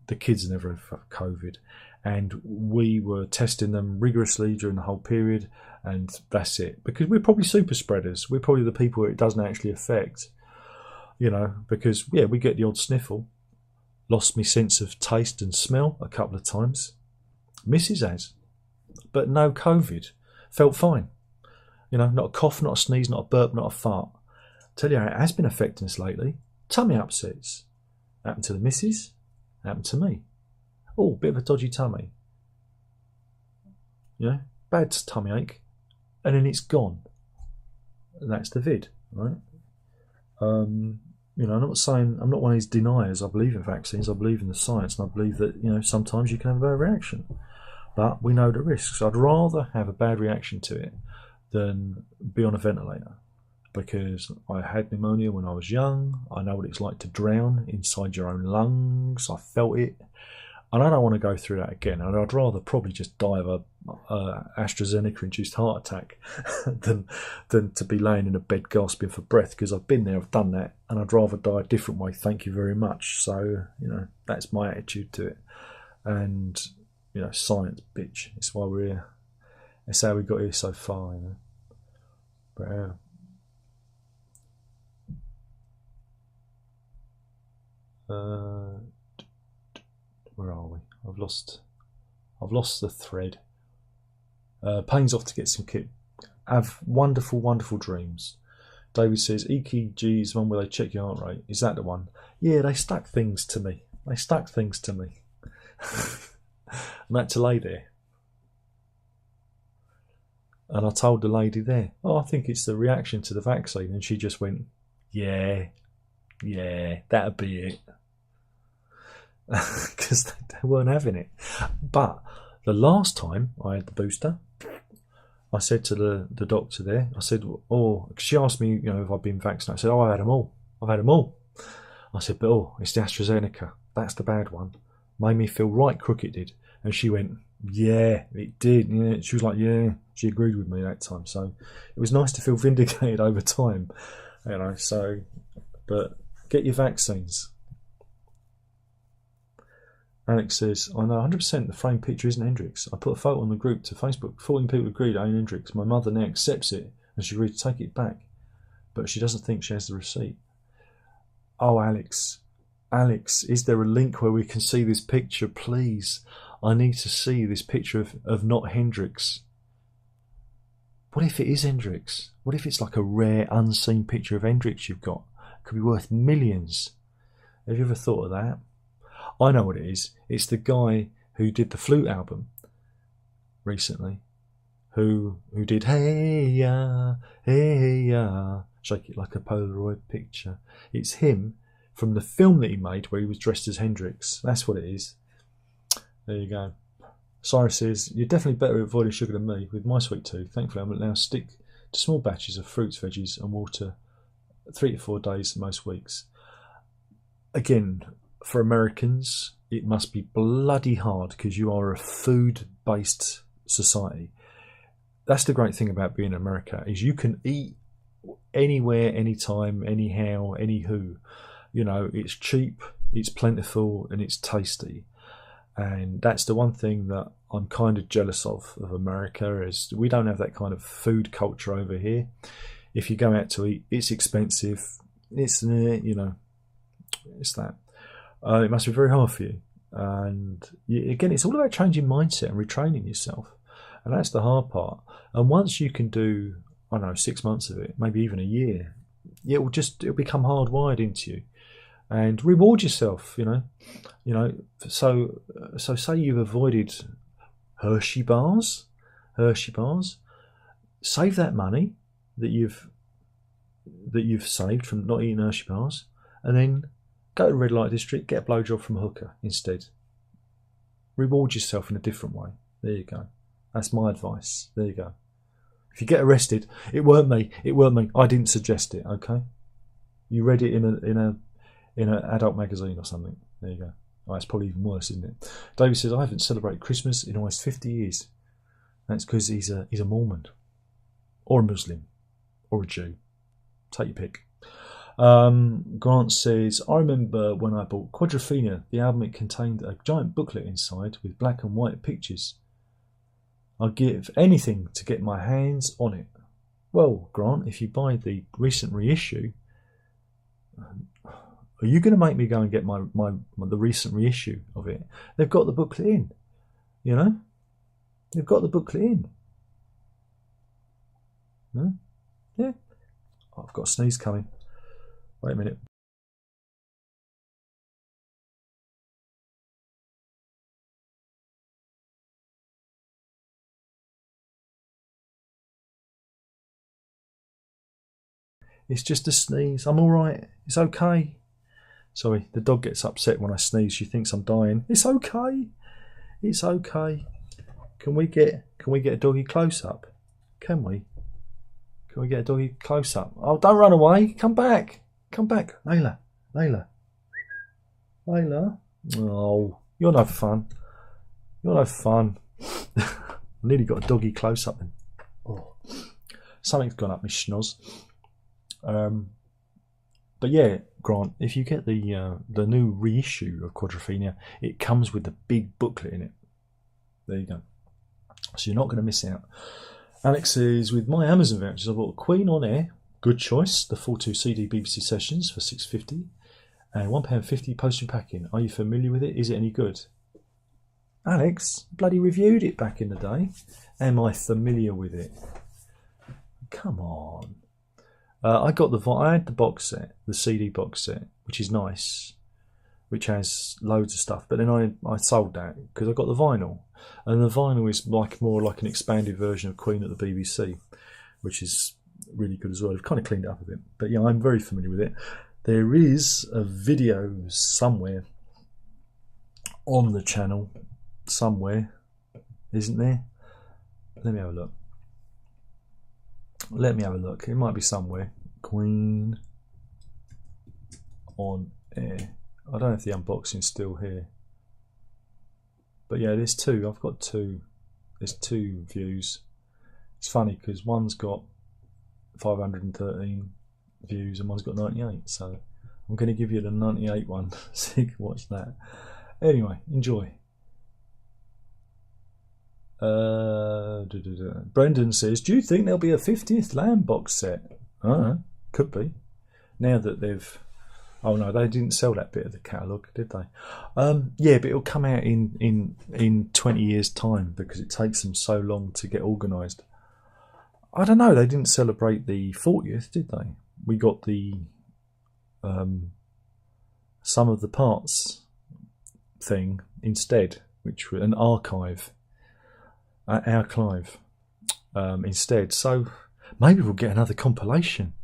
The kids never had COVID, and we were testing them rigorously during the whole period, and that's it. Because we're probably super spreaders. We're probably the people it doesn't actually affect, because we get the odd sniffle. Lost my sense of taste and smell a couple of times. Mrs. has, but no COVID. Felt fine. Not a cough, not a sneeze, not a burp, not a fart. Tell you how it has been affecting us lately. Tummy upsets. Happened to the missus. Happened to me. Oh, bit of a dodgy tummy. Bad tummy ache, and then it's gone. And that's the vid, right? I'm not saying I'm not one of these deniers. I believe in vaccines. I believe in the science, and I believe that sometimes you can have a bad reaction, but we know the risks. I'd rather have a bad reaction to it than be on a ventilator, because I had pneumonia when I was young. I know what it's like to drown inside your own lungs. I felt it, and I don't want to go through that again. And I'd rather probably just die of a AstraZeneca-induced heart attack than to be laying in a bed gasping for breath, because I've been there, I've done that, and I'd rather die a different way. Thank you very much. So that's my attitude to it. And science, bitch. It's why we're here. It's how we got here so far. But where are we? I've lost the thread. Payne's off to get some kit. Have wonderful, wonderul dreams. David says, EKG is one where they check your heart rate. Is that the one? Yeah, they stuck things to me. And I had to lay there. And I told the lady there, I think it's the reaction to the vaccine. And she just went, yeah, that'd be it. Because they weren't having it. But the last time I had the booster, I said to the doctor there, I said, cause she asked me, if I've been vaccinated. I said, I've had them all. I said, but it's the AstraZeneca. That's the bad one. Made me feel right crooked, did. And she went, yeah, it did. Yeah. She was like, yeah, she agreed with me that time. So it was nice to feel vindicated over time, so, but get your vaccines. Alex says, I know 100% the framed picture isn't Hendrix. I put a photo on the group to Facebook. 14 people agreed it ain't Hendrix. My mother now accepts it and she agreed to take it back. But she doesn't think she has the receipt. Oh, Alex, is there a link where we can see this picture, please? I need to see this picture of not Hendrix. What if it is Hendrix? What if it's like a rare, unseen picture of Hendrix you've got? It could be worth millions. Have you ever thought of that? I know what it is. It's the guy who did the Flute album recently, who did Hey Ya, Shake It Like a Polaroid Picture. It's him from the film that he made where he was dressed as Hendrix. That's what it is. There you go. Cyrus says, you're definitely better at avoiding sugar than me with my sweet tooth. Thankfully, I'm now stick to small batches of fruits, veggies and water 3 to 4 days most weeks. Again, for Americans, it must be bloody hard because you are a food-based society. That's the great thing about being in America, is you can eat anywhere, anytime, anyhow, anywho. It's cheap, it's plentiful, and it's tasty. And that's the one thing that I'm kind of jealous of America, is we don't have that kind of food culture over here. If you go out to eat, it's expensive. It's, you know, it's that. It must be very hard for you. And again, it's all about changing mindset and retraining yourself. And that's the hard part. And once you can do, I don't know, 6 months of it, maybe even a year, it'll become hardwired into you. And reward yourself, you know. So say you've avoided Hershey bars, save that money that you've saved from not eating Hershey bars, and then go to the red light district, get a blowjob from a hooker instead. Reward yourself in a different way. There you go. That's my advice. There you go. If you get arrested, it weren't me. I didn't suggest it. Okay. You read it in an adult magazine or something. There you go. Oh, it's probably even worse, isn't it? David says, I haven't celebrated Christmas in almost 50 years. That's because he's a Mormon, or a Muslim, or a Jew. Take your pick. Grant says, I remember when I bought Quadrophenia, the album, it contained a giant booklet inside with black and white pictures. I'd give anything to get my hands on it. Well, Grant, if you buy the recent reissue, are you going to make me go and get the recent reissue of it? They've got the booklet in, you know? They've got the booklet in. No? Yeah. Oh, I've got a sneeze coming. Wait a minute. It's just a sneeze. I'm all right. It's okay. Sorry, the dog gets upset when I sneeze. She thinks I'm dying. It's okay. It's okay. Can we get a doggy close up? Can we? Can we get a doggy close up? Oh, don't run away. Come back. Come back. Layla. Oh, you're no fun. You're no fun. I nearly got a doggy close up then. Oh. Something's gone up my schnoz. But yeah, Grant, if you get the new reissue of Quadrophenia, it comes with the big booklet in it. There you go. So you're not going to miss out. Alex says, with my Amazon vouchers, I bought Queen on Air, good choice, the full 2 CD BBC sessions for £6.50 and £1.50 post and packing. Are you familiar with it? Is it any good? Alex, bloody reviewed it back in the day. Am I familiar with it? Come on. I had the box set, the CD box set, which is nice, which has loads of stuff. But then I sold that because I got the vinyl, and the vinyl is more like an expanded version of Queen at the BBC, which is really good as well. I've kind of cleaned it up a bit, but yeah, I'm very familiar with it. There is a video somewhere on the channel, somewhere, isn't there? Let me have a look. It might be somewhere. Queen on Air. I don't know if the unboxing's still here. But yeah, there's two. I've got two. There's two views. It's funny because one's got 513 views and one's got 98. So I'm going to give you the 98 one so you can watch that. Anyway, enjoy. Brendan says, do you think there'll be a 50th Lamb box set? Could be. Now that they've... Oh no, they didn't sell that bit of the catalogue, did they? Yeah, but it'll come out in 20 years' time because it takes them so long to get organised. I don't know, they didn't celebrate the 40th, did they? We got the Sum of the Parts thing instead, which was an archive instead. So maybe we'll get another compilation.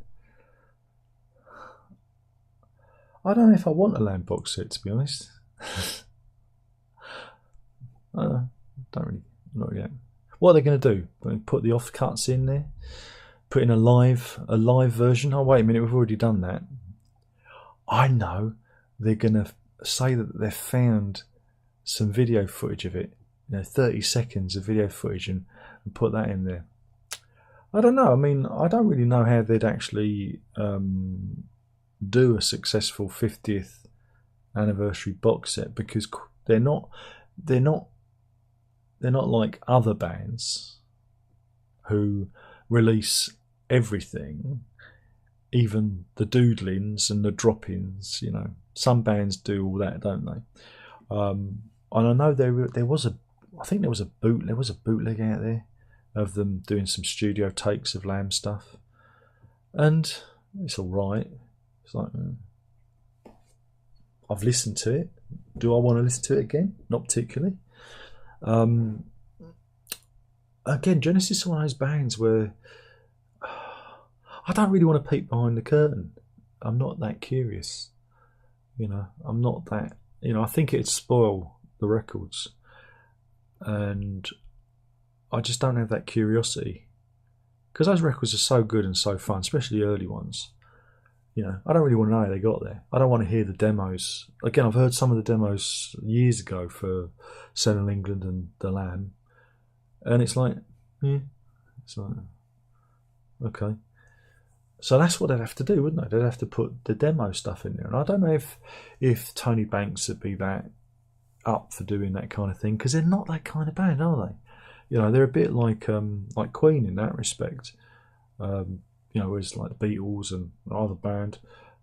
I don't know if I want a Lamb box set, to be honest. Not yet. What are they going to do? Put the offcuts in there? Put in a live version? Oh, wait a minute, we've already done that. I know. They're going to say that they've found some video footage of it. 30 seconds of video footage and put that in there. I don't know. I mean, I don't really know how they'd actually do a successful 50th anniversary box set because they're not they're not like other bands who release everything, even the doodlings and the drop-ins. You know, some bands do all that, don't they? And I know there was a bootleg out there of them doing some studio takes of Lamb stuff, and it's all right. It's like, I've listened to it. Do I want to listen to it again? Not particularly. Again, Genesis are one of those bands where I don't really want to peek behind the curtain. I'm not that curious. You know, I'm not that. You know, I think it'd spoil the records, and I just don't have that curiosity, because those records are so good and so fun, especially the early ones. You know, I don't really want to know how they got there. I don't want to hear the demos. Again, I've heard some of the demos years ago for Senile England and The Lamb, and it's like, yeah, it's like, okay. So that's what they'd have to do, wouldn't they? They'd have to put the demo stuff in there. And I don't know if Tony Banks would be that up for doing that kind of thing, because they're not that kind of band, are they? You know, they're a bit like Queen in that respect. You know, whereas like the Beatles and other band,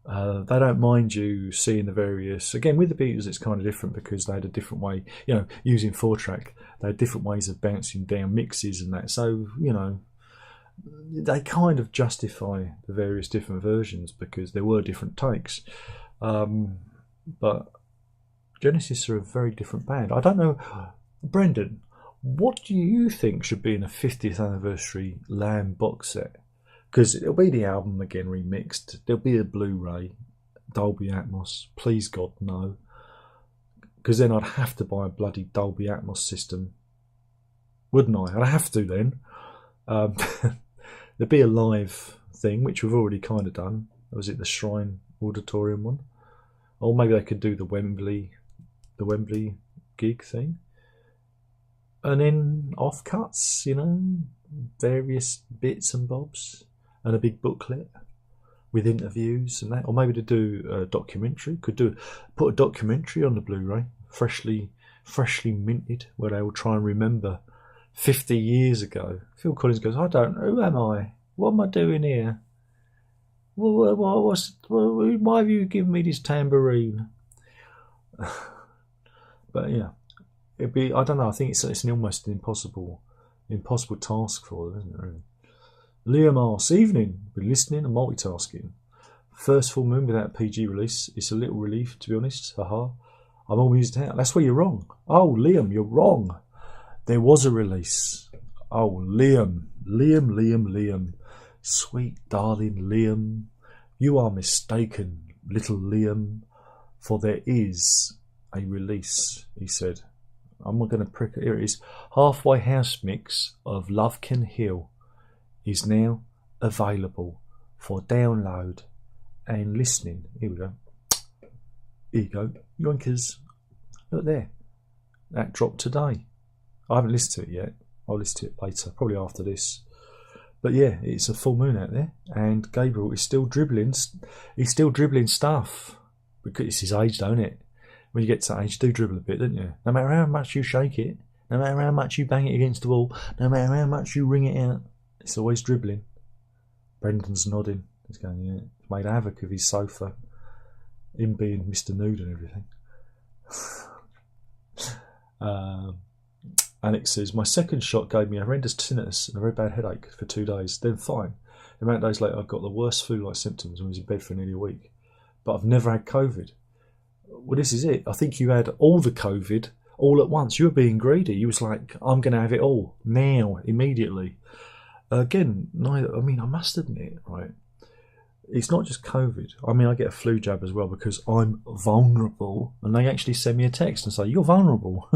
they don't mind you seeing the various. Again, with the Beatles, it's kind of different because they had a different way. You know, using 4-track, they had different ways of bouncing down mixes and that. So you know, they kind of justify the various different versions because there were different takes. But Genesis are a very different band. I don't know, Brendan. What do you think should be in a 50th anniversary Lamb box set? Because it'll be the album again remixed. There'll be a Blu-ray, Dolby Atmos. Please God, no. Because then I'd have to buy a bloody Dolby Atmos system, wouldn't I? I'd have to then. There'd be a live thing, which we've already kind of done. Was it the Shrine Auditorium one? Or maybe they could do the Wembley gig thing. And then offcuts, you know, various bits and bobs. And a big booklet with interviews and that, or maybe to do a documentary. Put a documentary on the Blu-ray, freshly minted, where they will try and remember 50 years ago. Phil Collins goes, "I don't know, who am I? What am I doing here? Why have you given me this tambourine?" But yeah, it'd be. I don't know. I think it's almost an impossible task for them, isn't it? Really? Liam asks, "Evening, been listening and multitasking. First full moon without a PG release. It's a little relief, to be honest. Haha. I'm all mused out." That's where you're wrong. Oh, Liam, you're wrong. There was a release. Oh, Liam. Sweet darling Liam. You are mistaken, little Liam, for there is a release, he said. I'm not going to prick it. Here it is. Halfway House mix of Lovekin Hill is now available for download and listening. Here we go. Here you go. Yoinkers. Look there. That dropped today. I haven't listened to it yet. I'll listen to it later, probably after this. But yeah, it's a full moon out there, and Gabriel is still dribbling. He's still dribbling stuff because it's his age, don't it? When you get to that age, you do dribble a bit, don't you? No matter how much you shake it, no matter how much you bang it against the wall, no matter how much you wring it out, it's always dribbling. Brendan's nodding. He's going, yeah. He's made havoc of his sofa. Him being Mr. Nude and everything. Alex says, "My second shot gave me a horrendous tinnitus and a very bad headache for 2 days. Then fine. The amount of days later, I got the worst flu-like symptoms and was in bed for nearly a week. But I've never had COVID." Well, this is it. I think you had all the COVID all at once. You were being greedy. You was like, "I'm going to have it all now, immediately." Again, neither. I mean, I must admit, right? It's not just COVID. I mean, I get a flu jab as well because I'm vulnerable, and they actually send me a text and say, "You're vulnerable.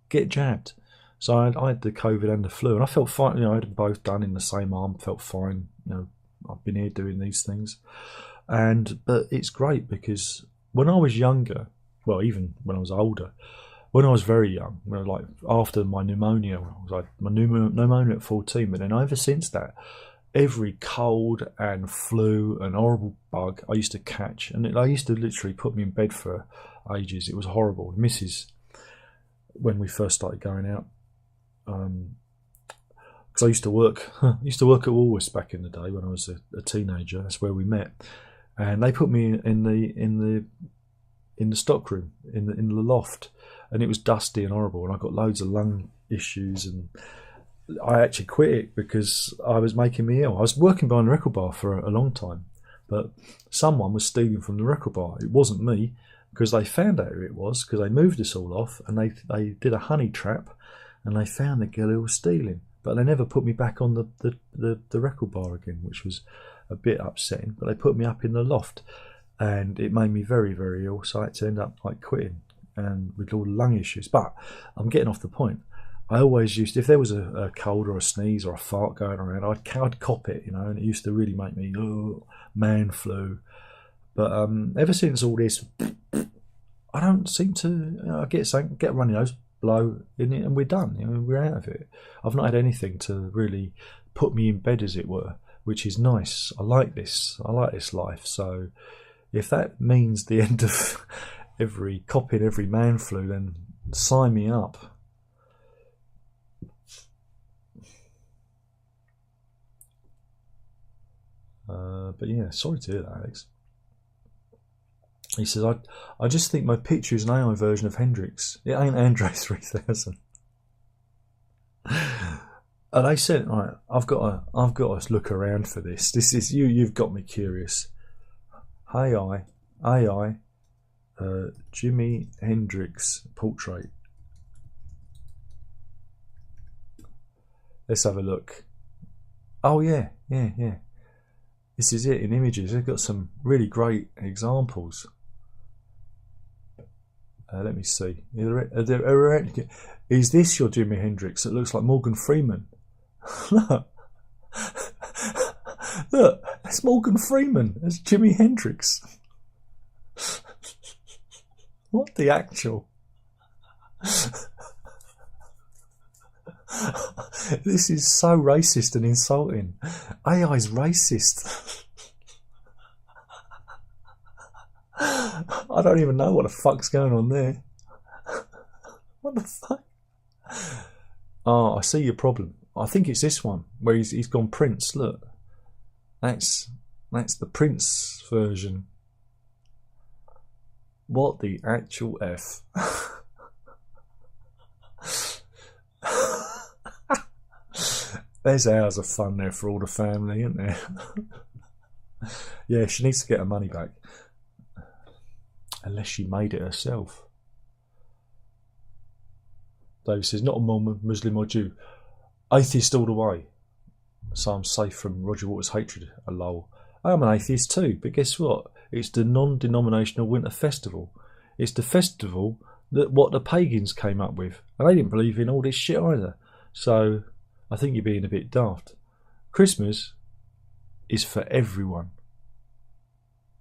Get jabbed." So I had the COVID and the flu, and I felt fine. You know, I had them both done in the same arm. Felt fine. You know, I've been here doing these things, but it's great because when I was younger, well, even when I was older, when I was very young, like after my pneumonia, I was like my pneumonia at 14, but then ever since that, every cold and flu and horrible bug I used to catch, and I used to literally put me in bed for ages. It was horrible. Mrs. when we first started going out. Because I used to work at Woolworths back in the day when I was a teenager. That's where we met, and they put me in the stockroom in the loft, and it was dusty and horrible, and I got loads of lung issues, and I actually quit it because I was making me ill. I was working behind the record bar for a long time, but someone was stealing from the record bar. It wasn't me, because they found out who it was, because they moved us all off, and they did a honey trap, and they found the girl who was stealing. But they never put me back on the record bar again, which was a bit upsetting. But they put me up in the loft, and it made me very, very ill, so I had to end up like quitting, and with all the lung issues. But I'm getting off the point. I always used, if there was a cold or a sneeze or a fart going around, I'd cop it, and it used to really make me, man flu. But ever since all this, I don't seem to, I get a runny nose, blow in it, and we're done. We're out of it. I've not had anything to really put me in bed, as it were, which is nice. I like this life. So if that means the end of every man flu, then sign me up. But yeah, sorry to hear that, Alex. He says, I just think my picture is an AI version of Hendrix. It ain't Andre 3000. And they said, right, I've got to look around for this. This is you've got me curious. AI, Jimi Hendrix portrait. Let's have a look. Oh yeah. This is it in images. They've got some really great examples. Let me see. Is this your Jimi Hendrix? It looks like Morgan Freeman. Look, that's Morgan Freeman. That's Jimi Hendrix. What the actual? This is so racist and insulting. AI's racist. I don't even know what the fuck's going on there. What the fuck? Oh, I see your problem. I think it's this one where he's gone Prince. Look, that's the Prince version. What the actual F? There's hours of fun there for all the family, isn't there? Yeah, she needs to get her money back. Unless she made it herself. Dave says, not a Muslim or Jew. Atheist all the way. So I'm safe from Roger Waters' hatred. Lol. I'm an atheist too, but guess what? It's the non-denominational winter festival. It's the festival that what the pagans came up with. And they didn't believe in all this shit either. So I think you're being a bit daft. Christmas is for everyone.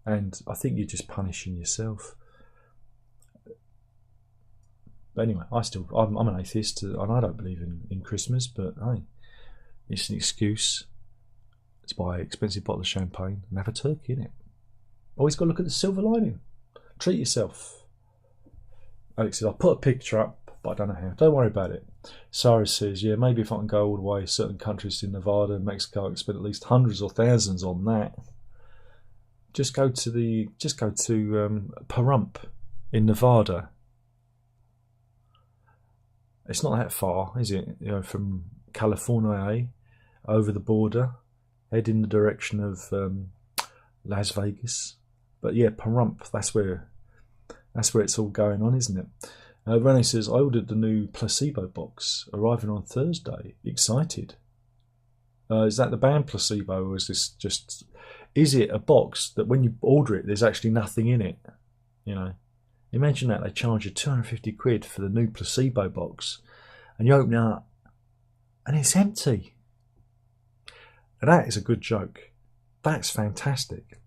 And I think you're just punishing yourself. But anyway, I'm an atheist and I don't believe in Christmas, but hey, it's an excuse to buy an expensive bottle of champagne and have a turkey in it. Always got to look at the silver lining. Treat yourself. Alex says, I'll put a picture up, but I don't know how. Don't worry about it. Sarah says, yeah, maybe if I can go all the way, certain countries in Nevada and Mexico, I can spend at least hundreds or thousands on that. Just go to Pahrump in Nevada. It's not that far, is it? From California, over the border, head in the direction of Las Vegas. But yeah, Pahrump, that's where it's all going on, isn't it? Renee says, I ordered the new placebo box, arriving on Thursday. Excited. Is that the band Placebo, or is this just... Is it a box that when you order it, there's actually nothing in it? Imagine that they charge you 250 quid for the new placebo box, and you open it up, and it's empty. And that is a good joke. That's fantastic.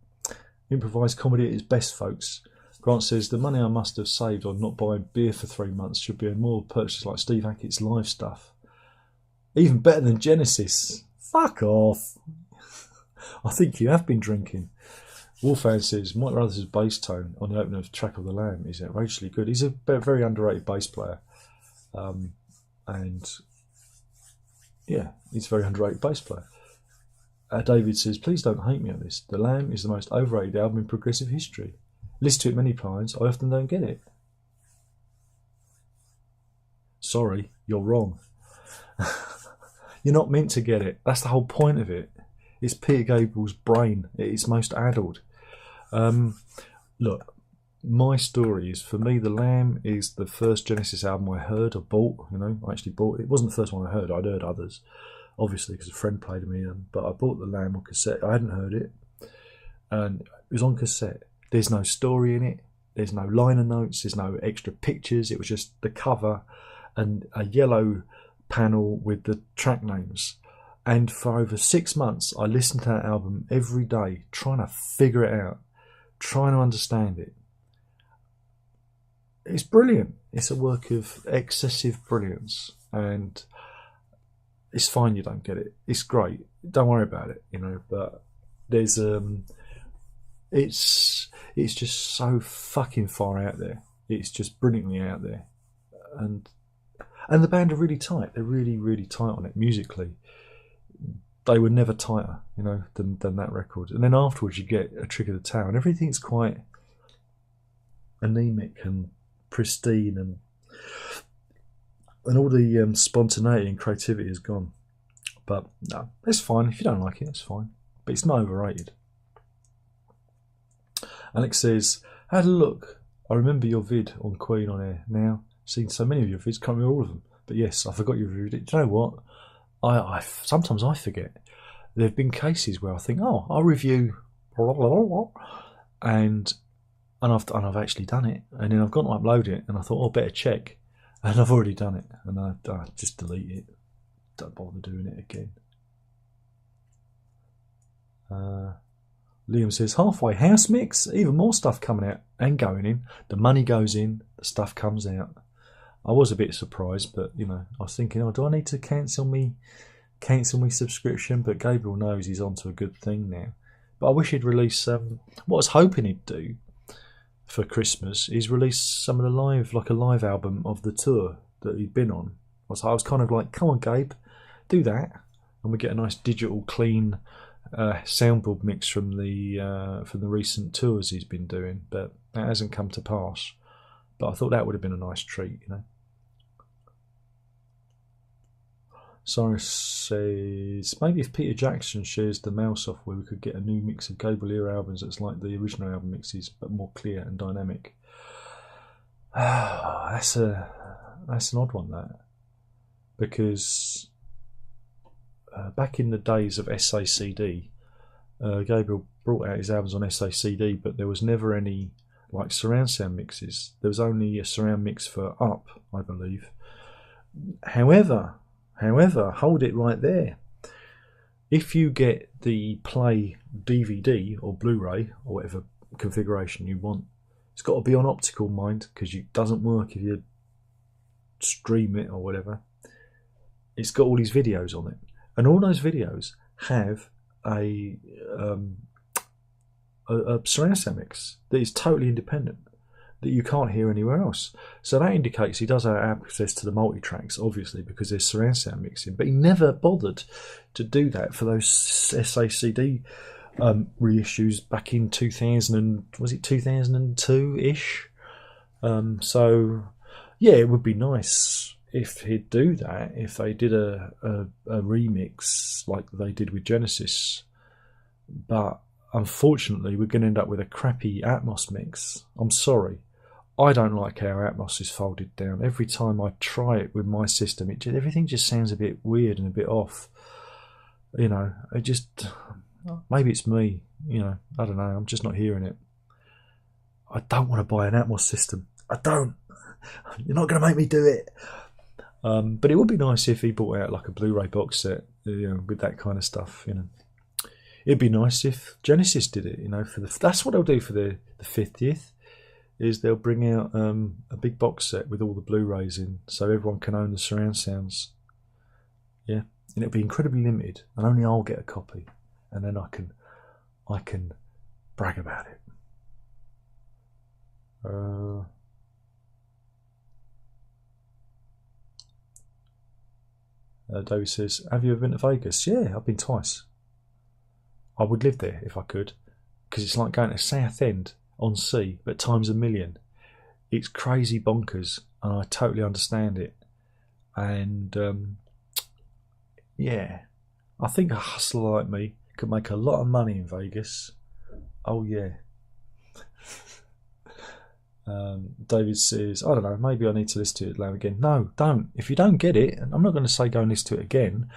Improvised comedy at its best, folks. Grant says, the money I must have saved on not buying beer for 3 months should be on more purchases like Steve Hackett's live stuff. Even better than Genesis. Fuck off. I think you have been drinking. Wolfan says, Mike Ruthers' bass tone on the opening of Track of the Lamb is outrageously good. He's a very underrated bass player. and yeah, he's a very underrated bass player. David says, please don't hate me on this. The Lamb is the most overrated album in progressive history. Listen to it many times, I often don't get it. Sorry, you're wrong. You're not meant to get it. That's the whole point of it. It's Peter Gabriel's brain at its most addled. Look, my story is, for me, The Lamb is the first Genesis album I heard or bought. I actually bought it. It wasn't the first one I heard. I'd heard others, obviously, because a friend played me. But I bought The Lamb on cassette. I hadn't heard it, and it was on cassette. There's no story in it. There's no liner notes. There's no extra pictures. It was just the cover and a yellow panel with the track names. And for over 6 months, I listened to that album every day, trying to figure it out, trying to understand it. It's brilliant. It's a work of excessive brilliance, and it's fine you don't get it. It's great. Don't worry about it, But there's it's just so fucking far out there. It's just brilliantly out there, and the band are really tight. They're really, really tight on it musically. They were never tighter, than that record. And then afterwards, you get A Trick of the Tail, and everything's quite anemic and pristine, and all the spontaneity and creativity is gone. But no, it's fine. If you don't like it, it's fine. But it's not overrated. Alex says, had a look. I remember your vid on Queen on air now. Seen so many of your vids, can't remember all of them. But yes, I forgot you reviewed it. Do you know what? I sometimes I forget. There have been cases where I think, I'll review, and I've actually done it, and then I've gone to upload it, and I thought, better check, and I've already done it, and I just delete it. Don't bother doing it again. Liam says, halfway house mix, even more stuff coming out and going in. The money goes in, the stuff comes out. I was a bit surprised, but I was thinking, do I need to cancel me subscription? But Gabriel knows he's onto a good thing now. But I wish he'd release what I was hoping he'd do for Christmas is release some of the a live album of the tour that he'd been on. I was kind of like, come on, Gabe, do that, and we get a nice digital, clean soundboard mix from the recent tours he's been doing. But that hasn't come to pass. But I thought that would have been a nice treat, Cyrus says, maybe if Peter Jackson shares the mail software, we could get a new mix of Gabriel era albums that's like the original album mixes, but more clear and dynamic. That's an odd one, that. Because back in the days of SACD, Gabriel brought out his albums on SACD, but there was never any surround sound mixes. There was only a surround mix for Up, I believe. However, hold it right there. If you get the Play DVD or Blu-ray or whatever configuration you want, it's got to be on optical, mind, because it doesn't work if you stream it or whatever. It's got all these videos on it, and all those videos have a surround sound mix that is totally independent, that you can't hear anywhere else. So that indicates he does have access to the multi-tracks, obviously, because there's surround sound mixing. But he never bothered to do that for those SACD reissues back in 2002-ish? So, yeah, it would be nice if he'd do that, if they did a remix like they did with Genesis. But unfortunately, we're going to end up with a crappy Atmos mix. I'm sorry. I don't like how Atmos is folded down. Every time I try it with my system, everything just sounds a bit weird and a bit off. It just... Maybe it's me. I don't know. I'm just not hearing it. I don't want to buy an Atmos system. I don't. You're not going to make me do it. But it would be nice if he brought out a Blu-ray box set, with that kind of stuff. It'd be nice if Genesis did it. That's what they'll do for the 50th. Is they'll bring out a big box set with all the Blu-rays in, so everyone can own the surround sounds. Yeah, and it'll be incredibly limited, and only I'll get a copy, and then I can brag about it. David says, have you ever been to Vegas? Yeah, I've been twice. I would live there if I could, because it's like going to Southend on sea, but times a million. It's crazy bonkers, and I totally understand it. And yeah, I think a hustler like me could make a lot of money in Vegas. Oh yeah. David says, I don't know, maybe I need to listen to it loud again. No, don't. If you don't get it, and I'm not going to say go and listen to it again,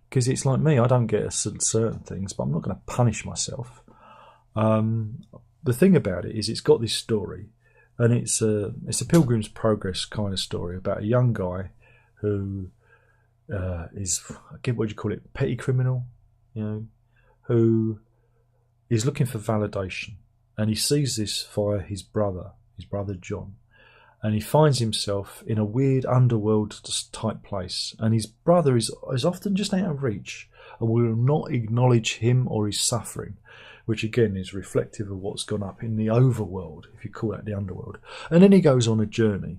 because it's like me, I don't get certain things, but I'm not going to punish myself. The thing about it is it's got this story, and it's a Pilgrim's Progress kind of story about a young guy who is, again, what do you call it, petty criminal, who is looking for validation, and he sees this via his brother John, and he finds himself in a weird underworld type place, and his brother is often just out of reach and will not acknowledge him or his suffering, which again is reflective of what's gone up in the overworld, if you call that the underworld. And then he goes on a journey,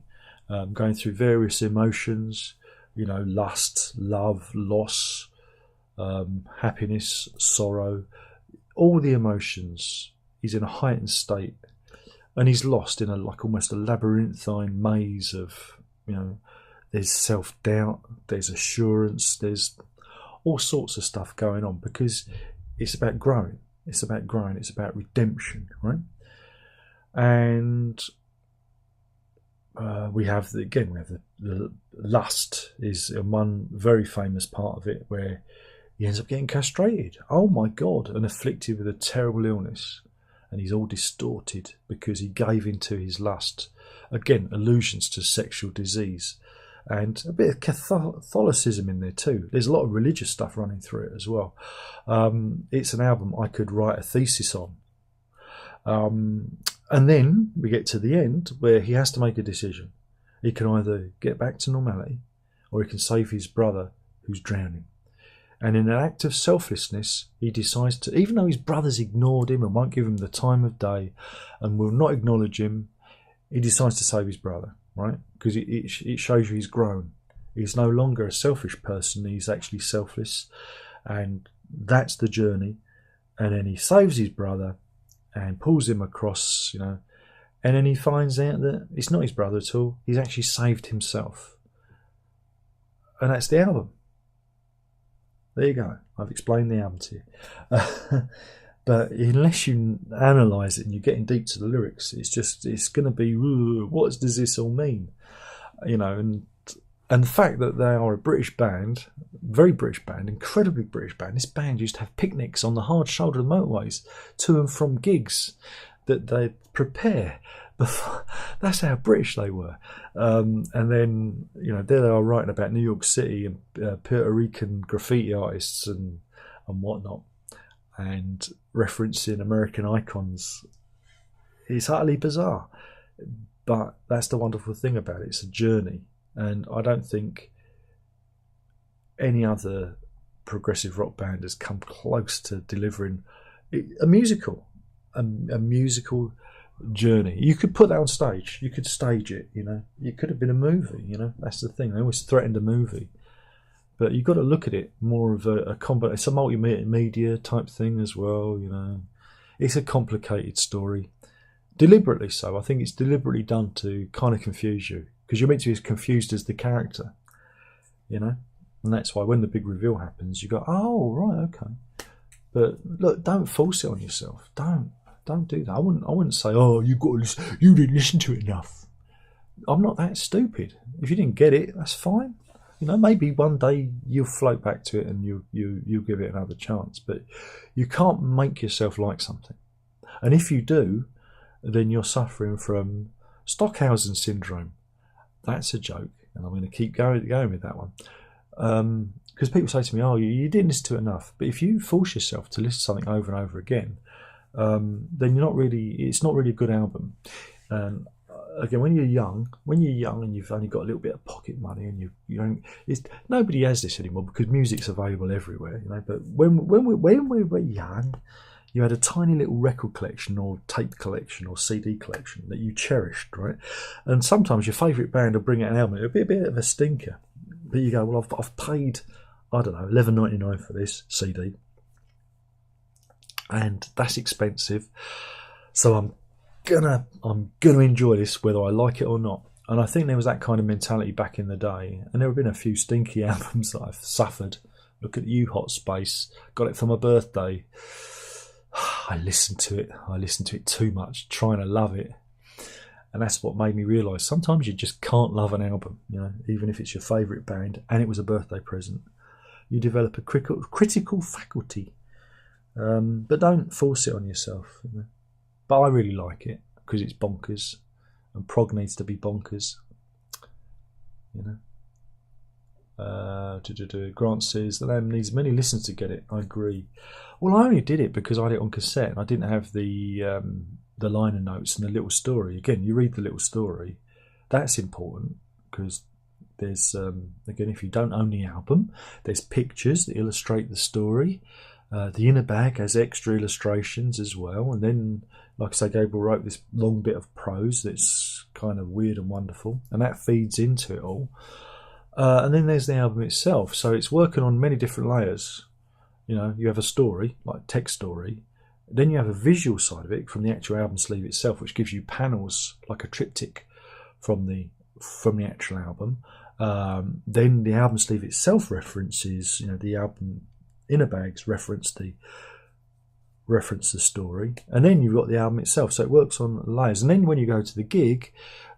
going through various emotions, lust, love, loss, happiness, sorrow, all the emotions. He's in a heightened state, and he's lost in almost a labyrinthine maze of, there's self-doubt, there's assurance, there's all sorts of stuff going on, because it's about growing. It's about growing. It's about redemption, right? And we have the lust is one very famous part of it, where he ends up getting castrated. Oh my God, and afflicted with a terrible illness. And he's all distorted because he gave into his lust. Again, allusions to sexual disease. And a bit of Catholicism in there too. There's a lot of religious stuff running through it as well. It's an album I could write a thesis on. And then we get to the end where he has to make a decision. He can either get back to normality, or he can save his brother who's drowning. And in an act of selflessness, he decides to, even though his brothers ignored him and won't give him the time of day and will not acknowledge him, he decides to save his brother, right? Because it shows you he's grown. He's no longer a selfish person, he's actually selfless. And that's the journey. And then he saves his brother and pulls him across, and then he finds out that it's not his brother at all. He's actually saved himself. And that's the album. There you go. I've explained the album to you. But unless you analyse it and you're getting deep to the lyrics, it's going to be, what does this all mean? And the fact that they are a British band, very British band, incredibly British band. This band used to have picnics on the hard shoulder of the motorways to and from gigs that they prepare. That's how British they were. And then, there they are writing about New York City and Puerto Rican graffiti artists and whatnot, and referencing American icons. It's utterly bizarre. But that's the wonderful thing about it. It's a journey. And I don't think any other progressive rock band has come close to delivering a musical journey. You could put that on stage. You could stage it, It could have been a movie, That's the thing. They always threatened a movie. But you've got to look at it more of a it's a multimedia type thing as well, It's a complicated story. Deliberately so. I think it's deliberately done to kind of confuse you, because you're meant to be as confused as the character, And that's why when the big reveal happens, you go, oh, right, okay. But look, don't force it on yourself. Don't do that. I wouldn't say, oh, you didn't listen to it enough. I'm not that stupid. If you didn't get it, that's fine. Maybe one day you'll float back to it and you'll give it another chance. But you can't make yourself like something. And if you do, then you're suffering from Stockhausen syndrome. That's a joke, and I'm going to keep going with that one. Because people say to me, oh, you didn't listen to it enough. But if you force yourself to listen to something over and over again, then it's not really a good album. And again, when you're young and you've only got a little bit of pocket money, and you don't, nobody has this anymore because music's available everywhere, But when we were young, you had a tiny little record collection or tape collection or CD collection that you cherished, right? And sometimes your favourite band will bring out an album. It'll be a bit of a stinker, but you go, well, I've paid I don't know, $11.99 for this CD, and that's expensive. So I'm gonna enjoy this whether I like it or not. And I think there was that kind of mentality back in the day, and there have been a few stinky albums that I've suffered. Look at You, Hot Space. Got it for my birthday. I listened to it too much, trying to love it. And that's what made me realise sometimes you just can't love an album, you know, even if it's your favourite band and it was a birthday present. You develop a critical faculty, but don't force it on yourself. You know? But I really like it because it's bonkers, and prog needs to be bonkers. You know. Grant says that album needs many listens to get it. I agree. Well, I only did it because I had it on cassette and I didn't have the liner notes and the little story. Again, you read the little story. That's important because there's again, if you don't own the album, there's pictures that illustrate the story. The inner bag has extra illustrations as well, and then, like I say, Gabriel wrote this long bit of prose that's kind of weird and wonderful, and that feeds into it all. And then there's the album itself, so it's working on many different layers. You know, you have a story, like text story, then you have a visual side of it from the actual album sleeve itself, which gives you panels like a triptych from the actual album. Then the album sleeve itself references, you know, the album inner bags reference the story, and then you've got the album itself, so it works on layers. And then when you go to the gig,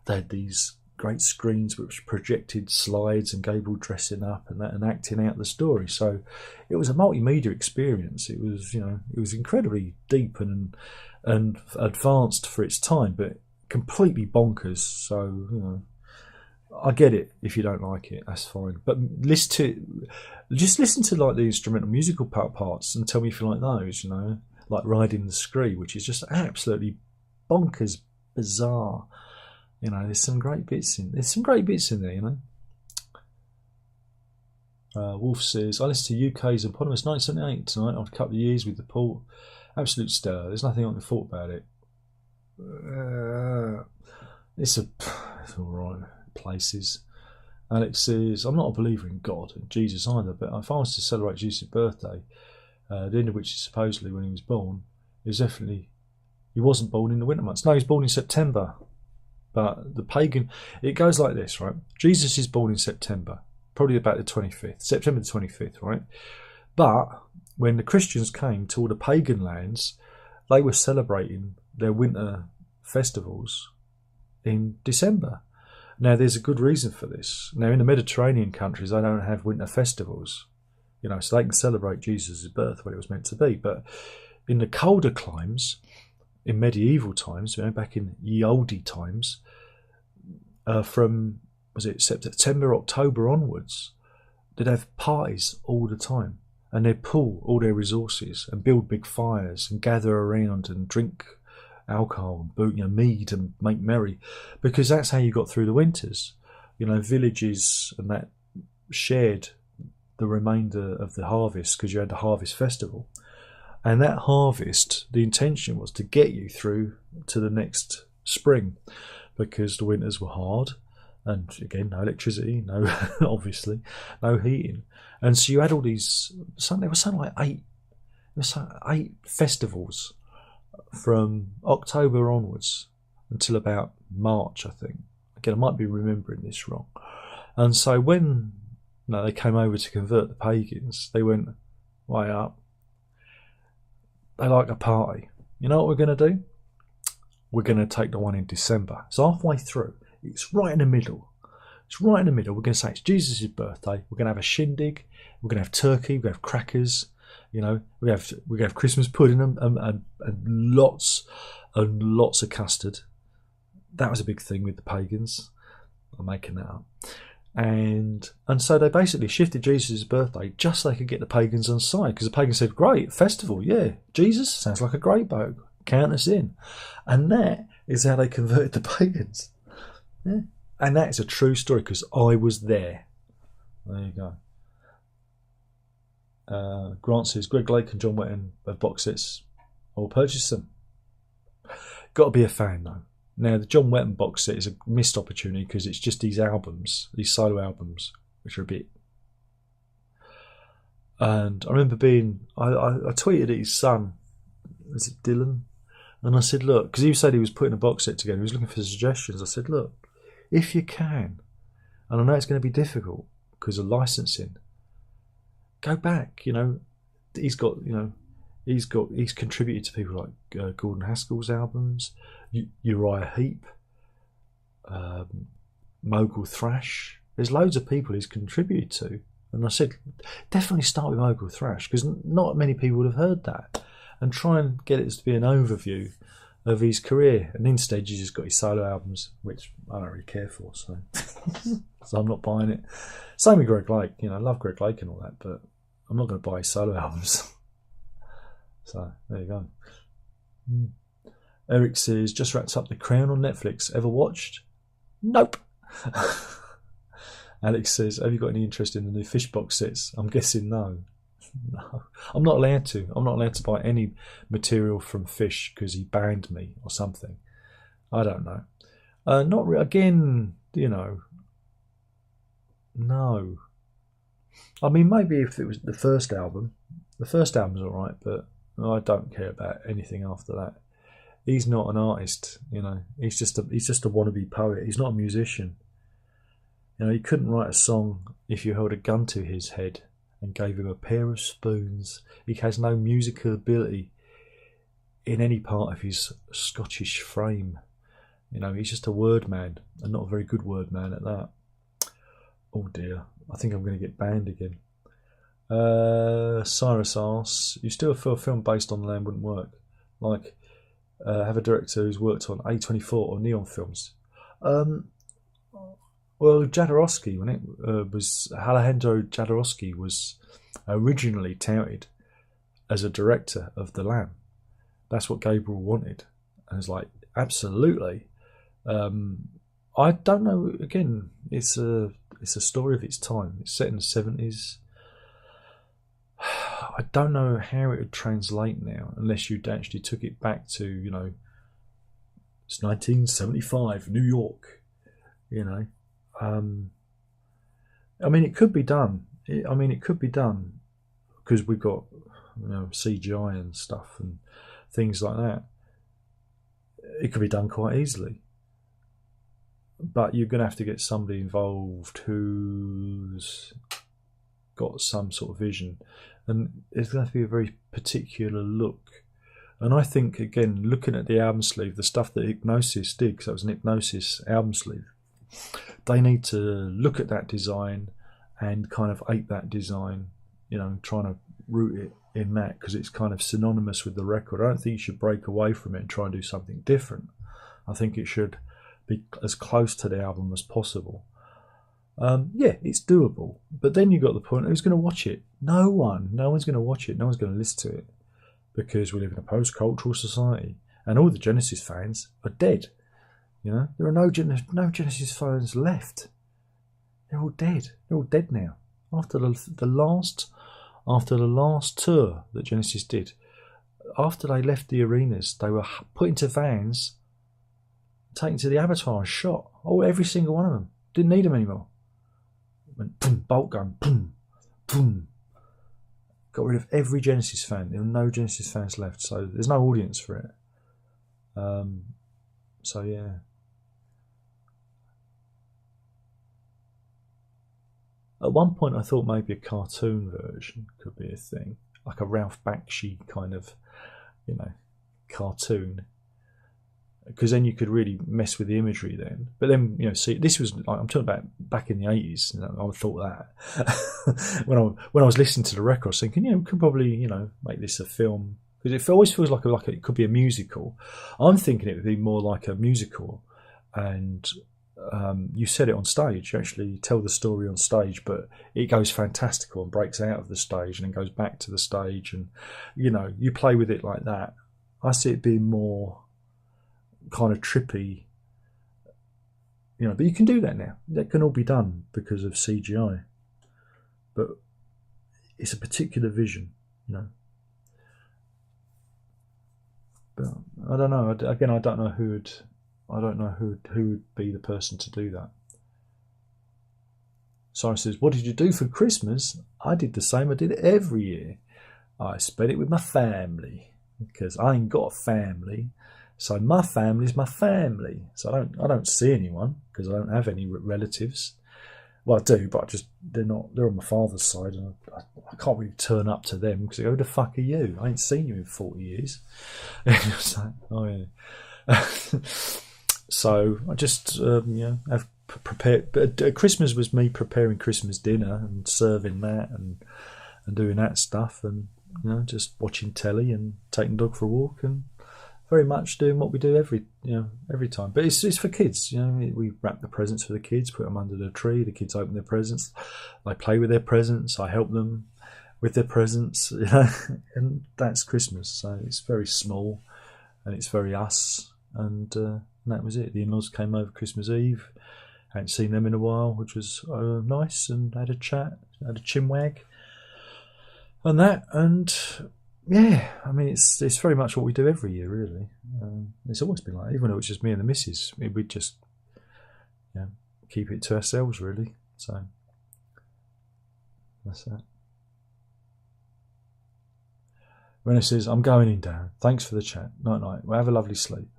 they had these great screens which projected slides and Gabriel dressing up and acting out the story. So it was a multimedia experience. It was, you know, it was incredibly deep and advanced for its time, but completely bonkers. So, you know, I get it. If you don't like it, that's fine. But just listen to like the instrumental musical parts and tell me if you like those. You know, like Riding the Scree, which is just absolutely bonkers, bizarre. You know, there's some great bits in there. You know. Wolf says, I listened to UK's eponymous 1978 tonight after a couple of years with the Port. Absolute stir. There's nothing I can fault about it. It's all right. Places. Alex says, I'm not a believer in God and Jesus either, but if I was to celebrate Jesus' birthday, the end of which is supposedly when he was born, he wasn't born in the winter months. No, he was born in September. But the pagan, it goes like this, right? Jesus is born in September, probably about the 25th, September the 25th, right? But when the Christians came to all the pagan lands, they were celebrating their winter festivals in December. Now, there's a good reason for this. Now, in the Mediterranean countries, they don't have winter festivals, you know, so they can celebrate Jesus' birth when it was meant to be. But in the colder climes, in medieval times, you know, back in ye olde times, from, was it September, October onwards, they'd have parties all the time, and they'd pool all their resources and build big fires and gather around and drink alcohol and, you know, mead and make merry, because that's how you got through the winters. You know, villages and that shared the remainder of the harvest because you had the harvest festival. And that harvest, the intention was to get you through to the next spring, because the winters were hard, and again, no electricity, no obviously, no heating, and so you had all these. There was something like eight festivals from October onwards until about March, I think. Again, I might be remembering this wrong. And so when they came over to convert the pagans, they went way up. They like a party. You know what we're going to do? We're going to take the one in December. It's halfway through. It's right in the middle. We're going to say it's Jesus' birthday. We're going to have a shindig. We're going to have turkey. We're going to have crackers. You know, we have Christmas pudding and lots and lots of custard. That was a big thing with the pagans. I'm making that up. And so they basically shifted Jesus' birthday just so they could get the pagans on side, because the pagans said, great, festival, yeah, Jesus sounds like a great bloke, count us in. And that is how they converted the pagans. Yeah. And that is a true story because I was there. There you go. Grant says, Greg Lake and John Wetton have box sets. I'll purchase them. Got to be a fan though. Now, the John Wetton box set is a missed opportunity because it's just these albums, these solo albums, which are a bit And I remember I tweeted at his son, is it Dylan? And I said, look, because he said he was putting a box set together, he was looking for suggestions. I said, look, if you can, and I know it's going to be difficult because of licensing, go back. He's contributed to people like Gordon Haskell's albums, Uriah Heep, Mogul Thrash. There's loads of people he's contributed to, and I said definitely start with Mogul Thrash because not many people would have heard that, and try and get it to be an overview of his career. And instead, you just got his solo albums, which I don't really care for, so so I'm not buying it. Same with Greg Lake. I love Greg Lake and all that, but I'm not going to buy his solo albums. So there you go. Eric says, just wrapped up The Crown on Netflix. Ever watched? Nope. Alex says, have you got any interest in the new Fishbox sets? I'm guessing no. No, I'm not allowed to. I'm not allowed to buy any material from Fish because he banned me or something. I don't know. Again, no. I mean, maybe if it was the first album's all right, but I don't care about anything after that. He's not an artist, He's just a wannabe poet. He's not a musician. He couldn't write a song if you held a gun to his head and gave him a pair of spoons. He has no musical ability in any part of his Scottish frame. He's just a word man, and not a very good word man at that. Oh dear, I think I'm going to get banned again. Cyrus asks, you still feel a film based on land wouldn't work? Like, have a director who's worked on A24 or Neon films? Well, Jodorowsky, when it was Alejandro Jodorowsky, was originally touted as a director of The Lamb. That's what Gabriel wanted, and it's like, absolutely. I don't know. Again, it's a story of its time. It's set in the 70s. I don't know how it would translate now, unless you actually took it back to it's 1975 New York. I mean, it could be done. It could be done because we've got CGI and stuff and things like that. It could be done quite easily, but you're going to have to get somebody involved who's got some sort of vision, and it's going to have to be a very particular look. And I think, again, looking at the album sleeve, the stuff that Hypnosis did, because that was an Hypnosis album sleeve, they need to look at that design and kind of ape that design, trying to root it in that, because it's kind of synonymous with the record. I don't think you should break away from it and try and do something different. I think it should be as close to the album as possible. Yeah, it's doable, but then you got the point, who's going to watch it? No one's going to watch it. No one's going to listen to it, because we live in a post-cultural society, and all the Genesis fans are dead. There are no Genesis fans left. They're all dead. They're all dead now. After the last tour that Genesis did, after they left the arenas, they were put into vans, taken to the abattoir and shot. Oh, every single one of them. Didn't need them anymore. Went boom, bolt gun, boom, boom. Got rid of every Genesis fan. There were no Genesis fans left, so there's no audience for it. So yeah. At one point, I thought maybe a cartoon version could be a thing, like a Ralph Bakshi kind of, cartoon, because then you could really mess with the imagery then. But then, see, this was, I'm talking about back in the 80s. I would thought that when I was listening to the record, I was thinking, we could probably, make this a film, because it always feels like it could be a musical. I'm thinking it would be more like a musical, and you set it on stage. You actually tell the story on stage, but it goes fantastical and breaks out of the stage and then goes back to the stage, and you play with it like that. I see it being more kind of trippy, but you can do that now. That can all be done because of CGI, but it's a particular vision, but I don't know. Again, I don't know who would be the person to do that. Cyrus says, what did you do for Christmas? I did the same I did every year. I spent it with my family, because I ain't got a family. So my family's my family. So I don't see anyone, because I don't have any relatives. Well, I do, but they're on my father's side, and I can't really turn up to them because they go, who the fuck are you? I ain't seen you in 40 years. It's like, oh yeah. So I just have prepared. But Christmas was me preparing Christmas dinner and serving that and doing that stuff, and just watching telly and taking the dog for a walk, and very much doing what we do every time. But it's for kids. We wrap the presents for the kids, put them under the tree. The kids open their presents. They play with their presents. I help them with their presents. And that's Christmas. So it's very small, and it's very us. And that was it. The in-laws came over Christmas Eve. Hadn't seen them in a while, which was nice, and had a chat, had a chinwag, and that, and. Yeah, I mean, it's very much what we do every year, really. It's always been like, even though it's just me and the missus, we just keep it to ourselves, really. So that's that. Renna says, I'm going in, Darren. Thanks for the chat. Night night. Well, have a lovely sleep.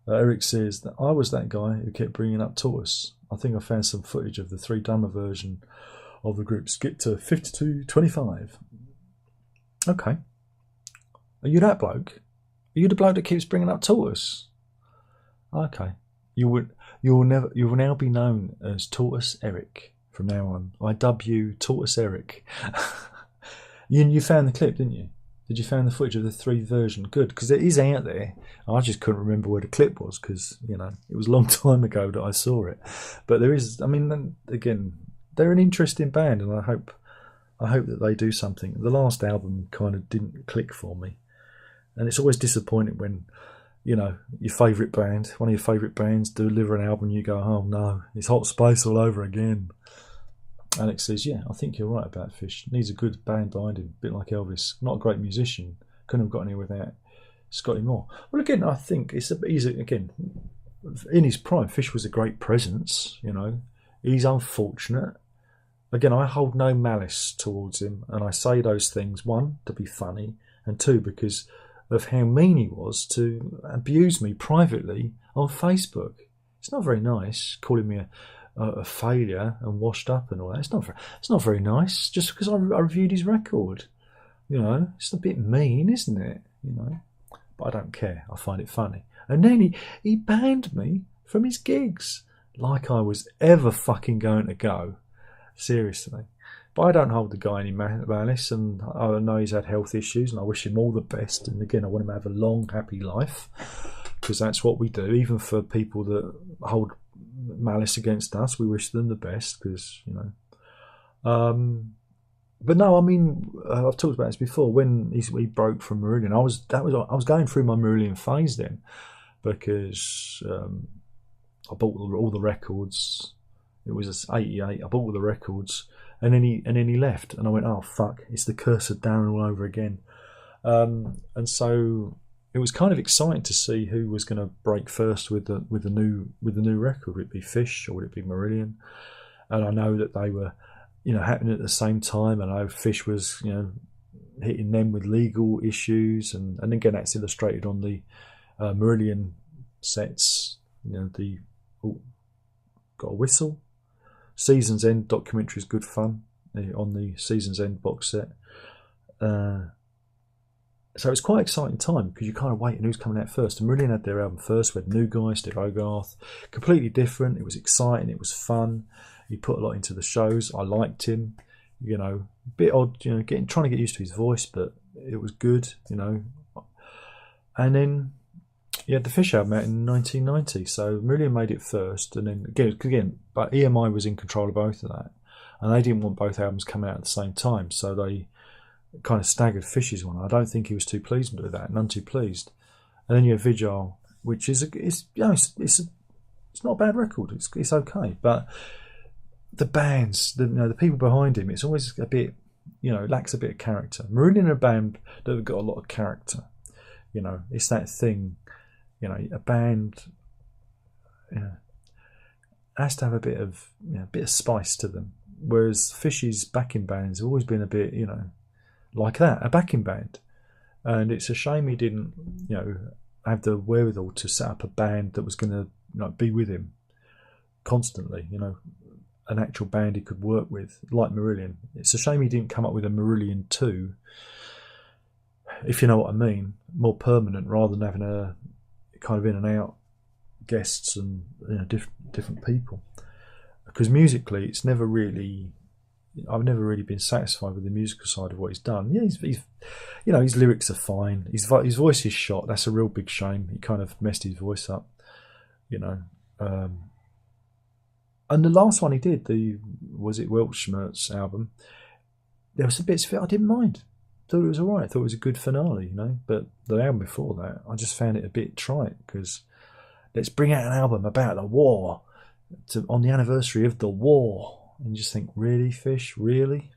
Eric says that I was that guy who kept bringing up Tortoise. I think I found some footage of the 3 Dumber version of the group. Skip to 52:25. Okay. Are you that bloke? Are you the bloke that keeps bringing up Tortoise? Okay. You will now be known as Tortoise Eric from now on. I dub you Tortoise Eric. You found the clip, didn't you? Did you find the footage of the 3 version? Good, because it is out there. I just couldn't remember where the clip was, because it was a long time ago that I saw it. But there is. I mean, again, they're an interesting band, and I hope that they do something. The last album kind of didn't click for me. And it's always disappointing when, your favourite band, one of your favourite bands, deliver an album and you go, oh no, it's Hot Space all over again. Alex says, yeah, I think you're right about Fish. Needs a good band behind him, a bit like Elvis. Not a great musician. Couldn't have got anywhere without Scotty Moore. Well, again, I think he's again, in his prime, Fish was a great presence, He's unfortunate. Again, I hold no malice towards him, and I say those things, 1, to be funny, and 2, because of how mean he was to abuse me privately on Facebook. It's not very nice, calling me a failure and washed up and all that. It's not very nice, just because I reviewed his record. It's a bit mean, isn't it? But I don't care. I find it funny. And then he banned me from his gigs, like I was ever fucking going to go. Seriously. But I don't hold the guy any malice, and I know he's had health issues, and I wish him all the best. And again, I want him to have a long, happy life, because that's what we do. Even for people that hold malice against us, we wish them the best, because But no, I mean, I've talked about this before. When he broke from Marillion, I was going through my Marillion phase then, because I bought all the records. It was '88. I bought all the records. And then he left, and I went, oh fuck, it's the curse of Darren all over again. And so it was kind of exciting to see who was going to break first with the new record. Would it be Fish or would it be Marillion? And I know that they were, happening at the same time. I know Fish was, hitting them with legal issues, and again that's illustrated on the Marillion sets. Got a whistle. Season's End documentary is good fun on the Season's End box set. So it's quite an exciting time, because you kind of wait and who's coming out first. And Marillion had their album first. We had New Guy, Steve Hogarth. Completely different. It was exciting. It was fun. He put a lot into the shows. I liked him. A bit odd, trying to get used to his voice, but it was good, And then you had the Fish album out in 1990, so Marillion made it first, and then again, but EMI was in control of both of that, and they didn't want both albums coming out at the same time, so they kind of staggered Fish's one. I don't think he was too pleased with that, none too pleased. And then you have Vigil, which is it's not a bad record. It's okay, but the bands, the people behind him, it's always a bit, it lacks a bit of character. Marillion are a band that have got a lot of character. It's that thing. A band has to have a bit of spice to them. Whereas Fish's backing bands have always been a bit, you know, like that, a backing band. And it's a shame he didn't, you know, have the wherewithal to set up a band that was going to, you know, be with him constantly, you know, an actual band he could work with, like Marillion. It's a shame he didn't come up with a Marillion 2, if you know what I mean, more permanent, rather than having a kind of in and out guests and, you know, different people. Because musically, it's never really, I've never really been satisfied with the musical side of what he's done. Yeah, he's you know, his lyrics are fine. His voice is shot. That's a real big shame. He kind of messed his voice up, you know. And the last one he did, was it Weltschmerz album, there was some bits of it I didn't mind. Thought it was all right. Thought it was a good finale, you know. But the album before that, I just found it a bit trite, because let's bring out an album about the war on the anniversary of the war, and you just think, really, Fish, really?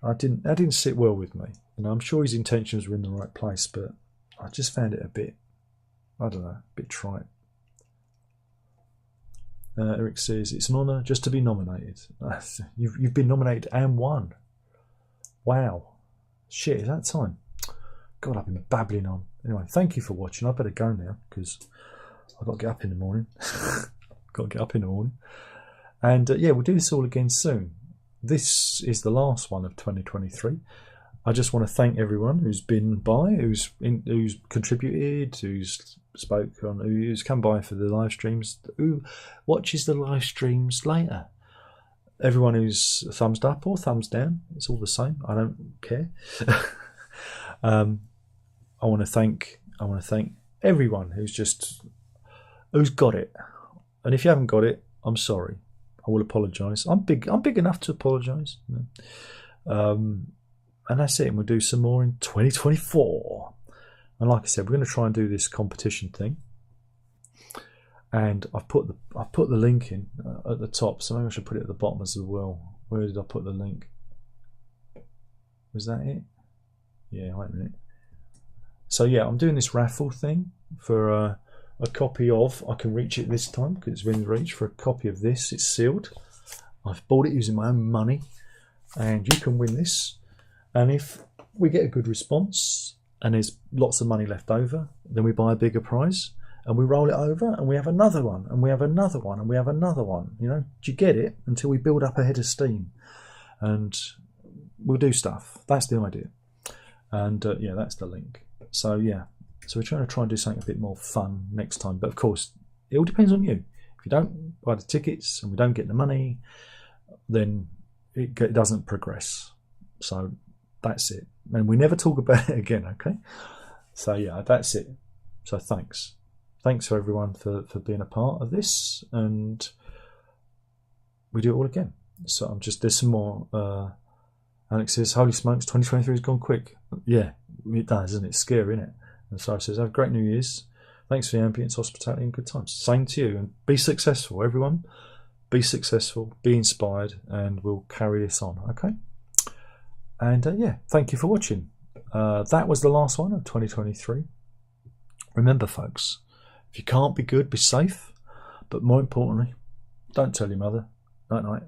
That didn't sit well with me. You know, I'm sure his intentions were in the right place, but I just found it a bit, I don't know, a bit trite. Eric says, it's an honour just to be nominated. You've been nominated and won. Wow. Shit, is that time? God, I've been babbling on. Anyway, thank you for watching. I better go now, because I've got to get up in the morning. And yeah, we'll do this all again soon. This is the last one of 2023. I just want to thank everyone who's been by, who's contributed, who's spoken, who's come by for the live streams, who watches the live streams later. Everyone who's thumbs up or thumbs down, it's all the same. I don't care. I want to thank everyone who's got it. And if you haven't got it, I'm sorry. I will apologise. I'm big enough to apologise. You know? And that's it. And we'll do some more in 2024. And like I said, we're going to try and do this competition thing. And I've put the link in at the top, so maybe I should put it at the bottom as well. Where did I put the link? Was that it? Yeah, wait a minute. So yeah, I'm doing this raffle thing for a copy of, I can reach it this time because it's within reach, for a copy of this. It's sealed. I've bought it using my own money, and you can win this. And if we get a good response and there's lots of money left over, then we buy a bigger prize and we roll it over, and we have another one, and we have another one, and we have another one. You know, do you get it? Until we build up a head of steam, and we'll do stuff. That's the idea. And yeah, that's the link. So yeah, so we're trying to do something a bit more fun next time. But of course, it all depends on you. If you don't buy the tickets and we don't get the money, then it doesn't progress. So that's it. And we never talk about it again, okay? So yeah, that's it. So thanks for everyone for being a part of this, and we do it all again. So there's some more. Alex says, holy smokes, 2023 has gone quick. Yeah, it does, isn't it? It's scary, isn't it? And Sarah says, have a great New Year's. Thanks for the ambience, hospitality, and good times. Same to you, and be successful, everyone. Be successful, be inspired, and we'll carry this on, okay? And yeah, thank you for watching. That was the last one of 2023. Remember, folks, if you can't be good, be safe. But more importantly, don't tell your mother. Night night.